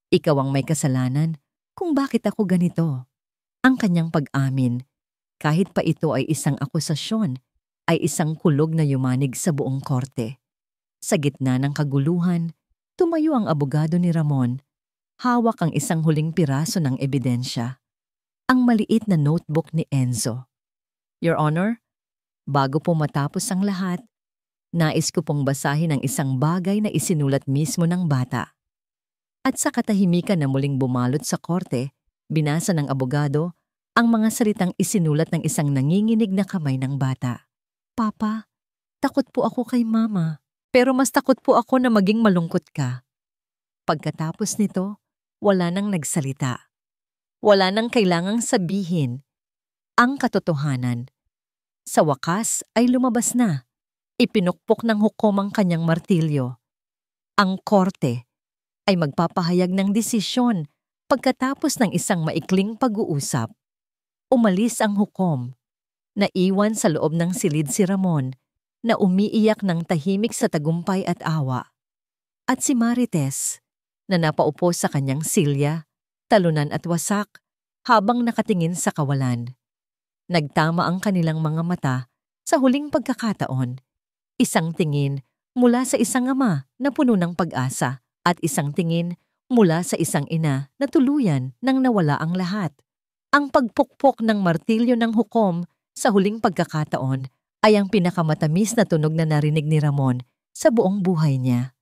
ikaw ang may kasalanan kung bakit ako ganito. Ang kanyang pag-amin, kahit pa ito ay isang akusasyon, ay isang kulog na yumanig sa buong korte. Sa gitna ng kaguluhan, tumayo ang abogado ni Ramon. Hawak ang isang huling piraso ng ebidensya. Ang maliit na notebook ni Enzo. Your Honor, bago po matapos ang lahat, nais ko pong basahin ang isang bagay na isinulat mismo ng bata. At sa katahimikan na muling bumalot sa korte, binasa ng abogado ang mga salitang isinulat ng isang nanginginig na kamay ng bata. Papa, takot po ako kay Mama, pero mas takot po ako na maging malungkot ka. Pagkatapos nito, wala nang nagsalita. Wala nang kailangang sabihin. Ang katotohanan, sa wakas ay lumabas na. Ipinukpok ng hukom ang kanyang martilyo. Ang korte ay magpapahayag ng desisyon pagkatapos ng isang maikling pag-uusap. Umalis ang hukom. Naiwan sa loob ng silid si Ramon na umiiyak ng tahimik sa tagumpay at awa. At si Marites na napaupo sa kanyang silya, talunan at wasak habang nakatingin sa kawalan. Nagtama ang kanilang mga mata sa huling pagkakataon. Isang tingin mula sa isang ama na puno ng pag-asa at isang tingin mula sa isang ina na tuluyan nang nawala ang lahat. Ang pagpukpok ng martilyo ng hukom sa huling pagkakataon ay ang pinakamatamis na tunog na narinig ni Ramon sa buong buhay niya.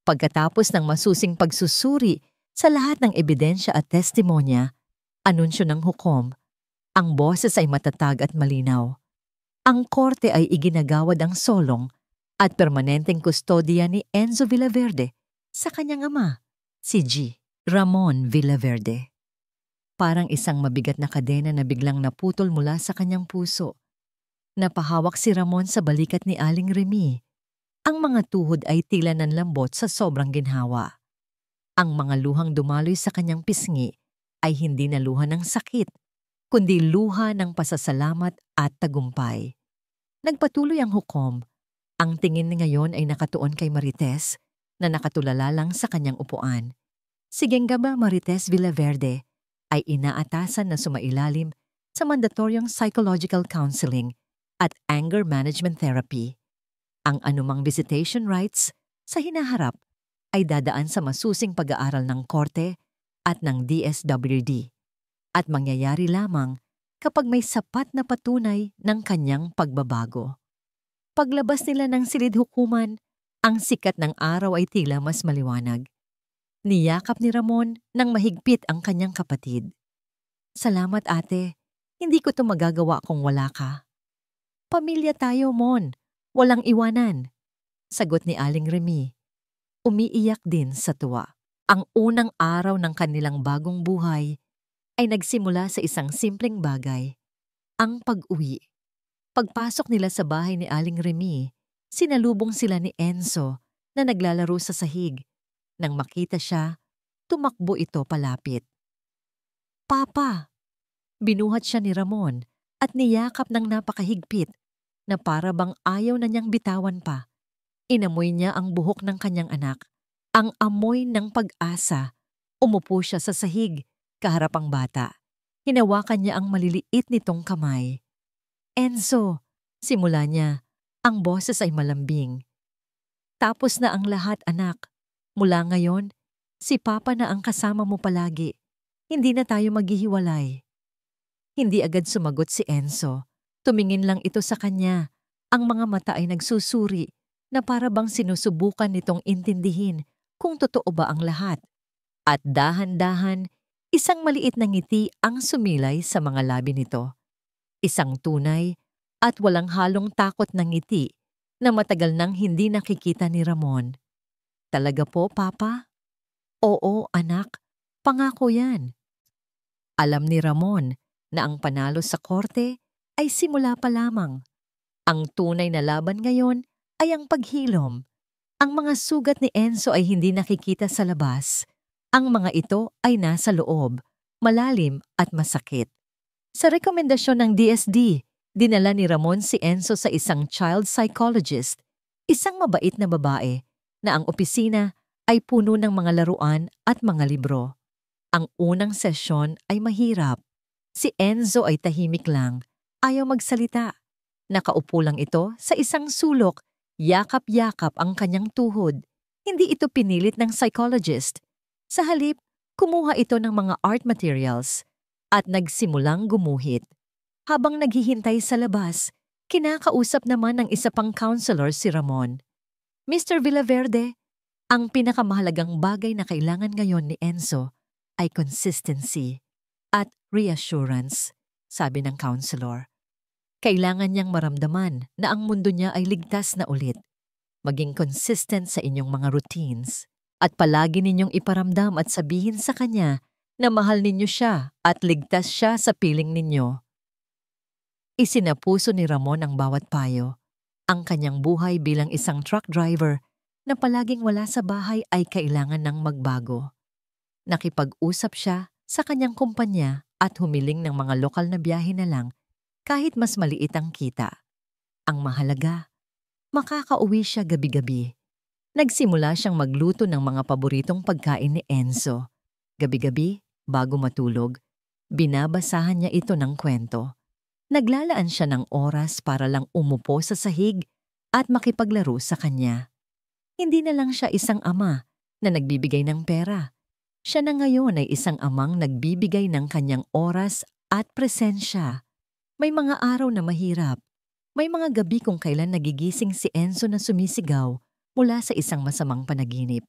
Pagkatapos ng masusing pagsusuri sa lahat ng ebidensya at testimonya, anunsyo ng hukom, ang boses ay matatag at malinaw. Ang korte ay iginagawad ang solong at permanenteng kustodiya ni Enzo Villaverde sa kanyang ama, si G. Ramon Villaverde. Parang isang mabigat na kadena na biglang naputol mula sa kanyang puso. Napahawak si Ramon sa balikat ni Aling Remy. Ang mga tuhod ay tila nanlambot sa sobrang ginhawa. Ang mga luhang dumaloy sa kanyang pisngi ay hindi na luha ng sakit, kundi luha ng pasasalamat at tagumpay. Nagpatuloy ang hukom. Ang tingin ngayon ay nakatuon kay Marites na nakatulala lang sa kanyang upuan. Si Gengaba Marites Villaverde ay inaatasan na sumailalim sa mandatoryong psychological counseling at anger management therapy. Ang anumang visitation rights sa hinaharap ay dadaan sa masusing pag-aaral ng korte at ng DSWD at mangyayari lamang kapag may sapat na patunay ng kanyang pagbabago. Paglabas nila ng silid hukuman, ang sikat ng araw ay tila mas maliwanag. Niyakap ni Ramon nang mahigpit ang kanyang kapatid. Salamat ate, hindi ko ito magagawa kung wala ka. Pamilya tayo, Mon. Walang iwanan. Sagot ni Aling Remy. Umiiyak din sa tuwa. Ang unang araw ng kanilang bagong buhay ay nagsimula sa isang simpleng bagay, ang pag-uwi. Pagpasok nila sa bahay ni Aling Remy, sinalubong sila ni Enzo na naglalaro sa sahig. Nang makita siya, tumakbo ito palapit. Papa! Binuhat siya ni Ramon at niyakap ng napakahigpit na para bang ayaw na niyang bitawan pa. Inamoy niya ang buhok ng kanyang anak. Ang amoy ng pag-asa. Umupo siya sa sahig, kaharap ang bata. Hinawakan niya ang maliliit nitong kamay. Enzo, simula niya, ang boses ay malambing. Tapos na ang lahat, anak. Mula ngayon, si Papa na ang kasama mo palagi. Hindi na tayo maghihiwalay. Hindi agad sumagot si Enzo. Tumingin lang ito sa kanya. Ang mga mata ay nagsusuri na para bang sinusubukan nitong intindihin kung totoo ba ang lahat. At dahan-dahan, isang maliit na ngiti ang sumilay sa mga labi nito. Isang tunay at walang halong takot na ngiti na matagal nang hindi nakikita ni Ramon. Talaga po, Papa? Oo, anak. Pangako yan. Alam ni Ramon na ang panalo sa korte ay simula pa lamang. Ang tunay na laban ngayon ay ang paghilom. Ang mga sugat ni Enzo ay hindi nakikita sa labas. Ang mga ito ay nasa loob, malalim at masakit. Sa rekomendasyon ng DSD, dinala ni Ramon si Enzo sa isang child psychologist, isang mabait na babae na ang opisina ay puno ng mga laruan at mga libro. Ang unang sesyon ay mahirap. Si Enzo ay tahimik lang, ayaw magsalita. Nakaupo lang ito sa isang sulok, yakap-yakap ang kanyang tuhod. Hindi ito pinilit ng psychologist. Sa halip, kumuha ito ng mga art materials at nagsimulang gumuhit. Habang naghihintay sa labas, kinakausap naman ng isa pang counselor si Ramon. Mr. Villaverde, ang pinakamahalagang bagay na kailangan ngayon ni Enzo ay consistency at reassurance, sabi ng counselor. Kailangan niyang maramdaman na ang mundo niya ay ligtas na ulit. Maging consistent sa inyong mga routines at palagi ninyong iparamdam at sabihin sa kanya na mahal ninyo siya at ligtas siya sa piling ninyo. Isinapuso ni Ramon ang bawat payo. Ang kanyang buhay bilang isang truck driver na palaging wala sa bahay ay kailangan ng magbago. Nakipag-usap siya sa kanyang kumpanya at humiling ng mga lokal na biyahe na lang kahit mas maliit ang kita. Ang mahalaga, makakauwi siya gabi-gabi. Nagsimula siyang magluto ng mga paboritong pagkain ni Enzo. Gabi-gabi, bago matulog, binabasahan niya ito ng kwento. Naglalaan siya ng oras para lang umupo sa sahig at makipaglaro sa kanya. Hindi na lang siya isang ama na nagbibigay ng pera. Siya na ngayon ay isang amang nagbibigay ng kanyang oras at presensya. May mga araw na mahirap. May mga gabi kung kailan nagigising si Enzo na sumisigaw mula sa isang masamang panaginip.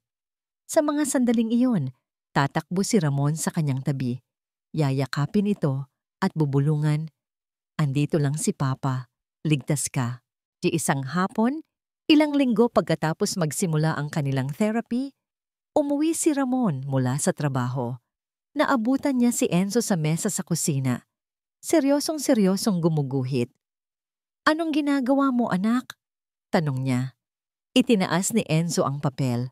Sa mga sandaling iyon, tatakbo si Ramon sa kanyang tabi. Yayakapin ito at bubulungan. Andito lang si Papa, ligtas ka. Di isang hapon, ilang linggo pagkatapos magsimula ang kanilang therapy, umuwi si Ramon mula sa trabaho. Naabutan niya si Enzo sa mesa sa kusina. Seryosong-seryosong gumuguhit. Anong ginagawa mo, anak? Tanong niya. Itinaas ni Enzo ang papel.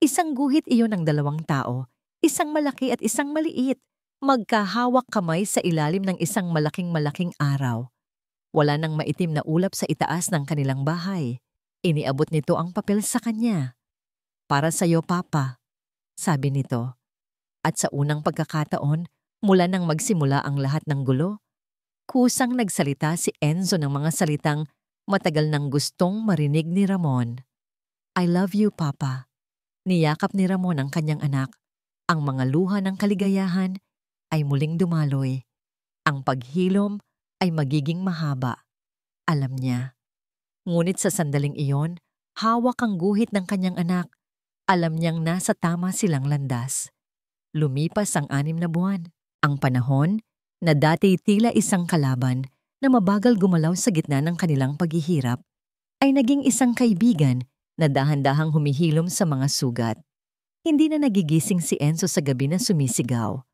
Isang guhit iyon ng 2 tao, isang malaki at isang maliit, Magkahawak kamay sa ilalim ng isang malaking-malaking araw. Wala nang maitim na ulap sa itaas ng kanilang bahay. Iniabot nito ang papel sa kanya. Para sa'yo, Papa, sabi nito. At sa unang pagkakataon, mula nang magsimula ang lahat ng gulo, kusang nagsalita si Enzo ng mga salitang matagal nang gustong marinig ni Ramon. I love you, Papa. Niyakap ni Ramon ang kanyang anak. Ang mga luha ng kaligayahan ay muling dumaloy. Ang paghilom ay magiging mahaba. Alam niya. Ngunit sa sandaling iyon, hawak ang guhit ng kanyang anak. Alam niyang nasa tama silang landas. Lumipas ang 6 na buwan. Ang panahon na dati tila isang kalaban na mabagal gumalaw sa gitna ng kanilang paghihirap ay naging isang kaibigan na dahan-dahang humihilom sa mga sugat. Hindi na nagigising si Enzo sa gabi na sumisigaw.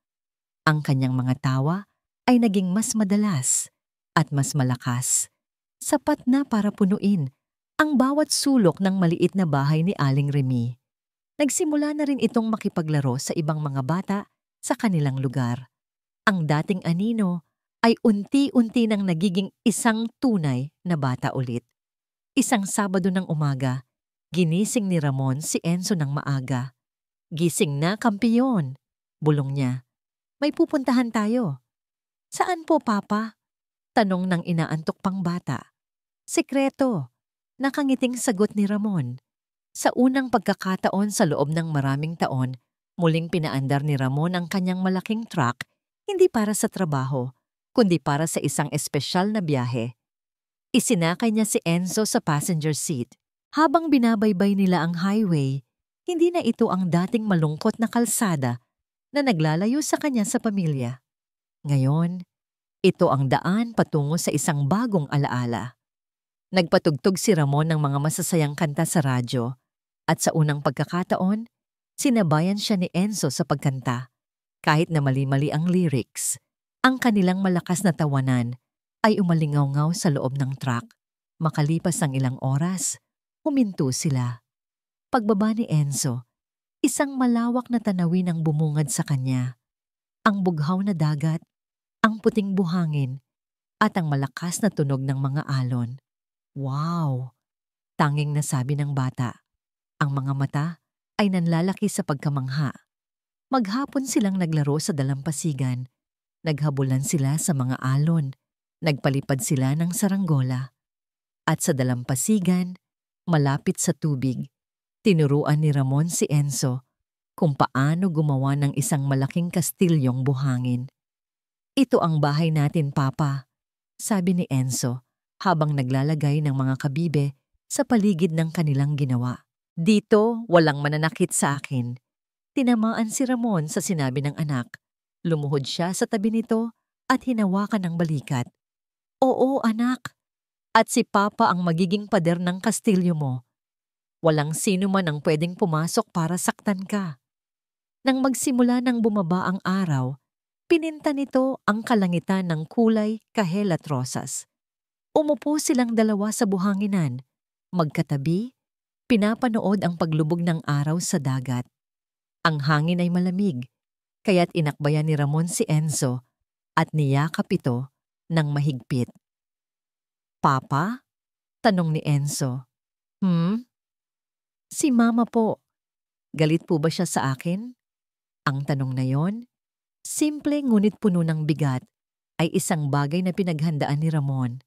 Ang kanyang mga tawa ay naging mas madalas at mas malakas. Sapat na para punuin ang bawat sulok ng maliit na bahay ni Aling Remy. Nagsimula na rin itong makipaglaro sa ibang mga bata sa kanilang lugar. Ang dating anino ay unti-unti nang nagiging isang tunay na bata ulit. Isang Sabado ng umaga, ginising ni Ramon si Enzo ng maaga. Gising na, kampiyon, bulong niya. May pupuntahan tayo. Saan po, Papa? Tanong ng inaantok pang bata. Sekreto, nakangiting sagot ni Ramon. Sa unang pagkakataon sa loob ng maraming taon, muling pinaandar ni Ramon ang kanyang malaking truck, hindi para sa trabaho, kundi para sa isang espesyal na biyahe. Isinakay niya si Enzo sa passenger seat. Habang binabaybay nila ang highway, hindi na ito ang dating malungkot na kalsada na naglalayo sa kanya sa pamilya. Ngayon, ito ang daan patungo sa isang bagong alaala. Nagpatugtog si Ramon ng mga masasayang kanta sa radyo at sa unang pagkakataon, sinabayan siya ni Enzo sa pagkanta. Kahit na mali-mali ang lyrics, ang kanilang malakas na tawanan ay umalingaw-ngaw sa loob ng truck. Makalipas ang ilang oras, huminto sila. Pagbaba ni Enzo, isang malawak na tanawin ang bumungad sa kanya. Ang bughaw na dagat, ang puting buhangin, at ang malakas na tunog ng mga alon. Wow! Tanging nasabi ng bata. Ang mga mata ay nanlalaki sa pagkamangha. Maghapon silang naglaro sa dalampasigan. Naghabulan sila sa mga alon. Nagpalipad sila ng saranggola. At sa dalampasigan, malapit sa tubig, tinuruan ni Ramon si Enzo kung paano gumawa ng isang malaking kastilyong buhangin. Ito ang bahay natin, Papa, sabi ni Enzo habang naglalagay ng mga kabibe sa paligid ng kanilang ginawa. Dito, walang mananakit sa akin. Tinamaan si Ramon sa sinabi ng anak. Lumuhod siya sa tabi nito at hinawakan ng balikat. Oo, anak. At si Papa ang magiging pader ng kastilyo mo. Walang sino man ang pwedeng pumasok para saktan ka. Nang magsimula ng bumaba ang araw, pininta nito ang kalangitan ng kulay kahel at rosas. Umupo silang dalawa sa buhanginan. Magkatabi, pinapanood ang paglubog ng araw sa dagat. Ang hangin ay malamig, kaya't inakbayan ni Ramon si Enzo at niyakap ito ng mahigpit. Papa? Tanong ni Enzo. Si Mama po. Galit po ba siya sa akin? Ang tanong na yon, simple ngunit puno ng bigat, ay isang bagay na pinaghandaan ni Ramon.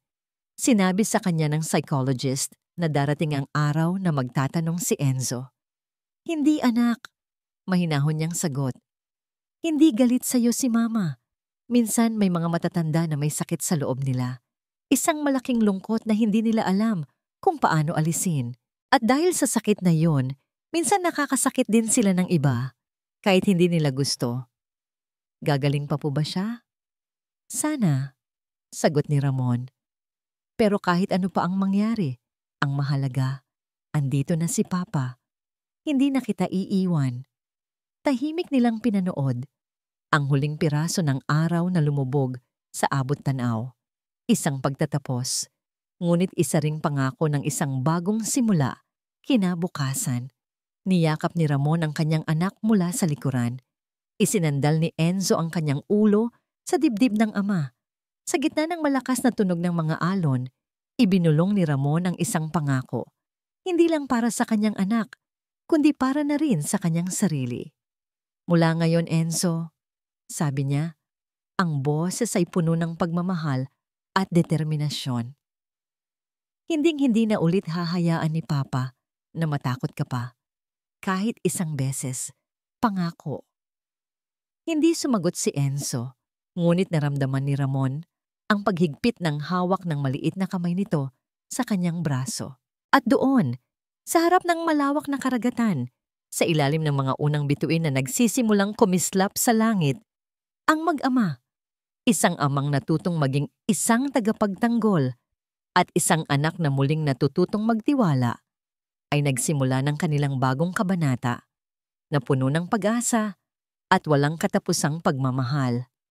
Sinabi sa kanya ng psychologist na darating ang araw na magtatanong si Enzo. Hindi, anak. Mahinahon niyang sagot. Hindi galit sa'yo si Mama. Minsan may mga matatanda na may sakit sa loob nila. Isang malaking lungkot na hindi nila alam kung paano alisin. At dahil sa sakit na yon, minsan nakakasakit din sila ng iba, kahit hindi nila gusto. Gagaling pa po ba siya? Sana, sagot ni Ramon. Pero kahit ano pa ang mangyari, ang mahalaga, andito na si Papa. Hindi na kita iiwan. Tahimik nilang pinanood ang huling piraso ng araw na lumubog sa abot tanaw. Isang pagtatapos, ngunit isa ring pangako ng isang bagong simula. Kinabukasan, niyakap ni Ramon ang kanyang anak mula sa likuran. Isinandal ni Enzo ang kanyang ulo sa dibdib ng ama. Sa gitna ng malakas na tunog ng mga alon, ibinulong ni Ramon ang isang pangako. Hindi lang para sa kanyang anak, kundi para na rin sa kanyang sarili. Mula ngayon, Enzo, sabi niya, ang boses ay puno ng pagmamahal at determinasyon. Hinding-hindi na ulit hahayaan ni Papa na matakot ka pa. Kahit isang beses, pangako. Hindi sumagot si Enzo, ngunit naramdaman ni Ramon ang paghigpit ng hawak ng maliit na kamay nito sa kanyang braso. At doon, sa harap ng malawak na karagatan, sa ilalim ng mga unang bituin na nagsisimulang kumislap sa langit, ang mag-ama, isang amang natutong maging isang tagapagtanggol at isang anak na muling natututong magtiwala, ay nagsimula ng kanilang bagong kabanata na puno ng pag-asa at walang katapusang pagmamahal.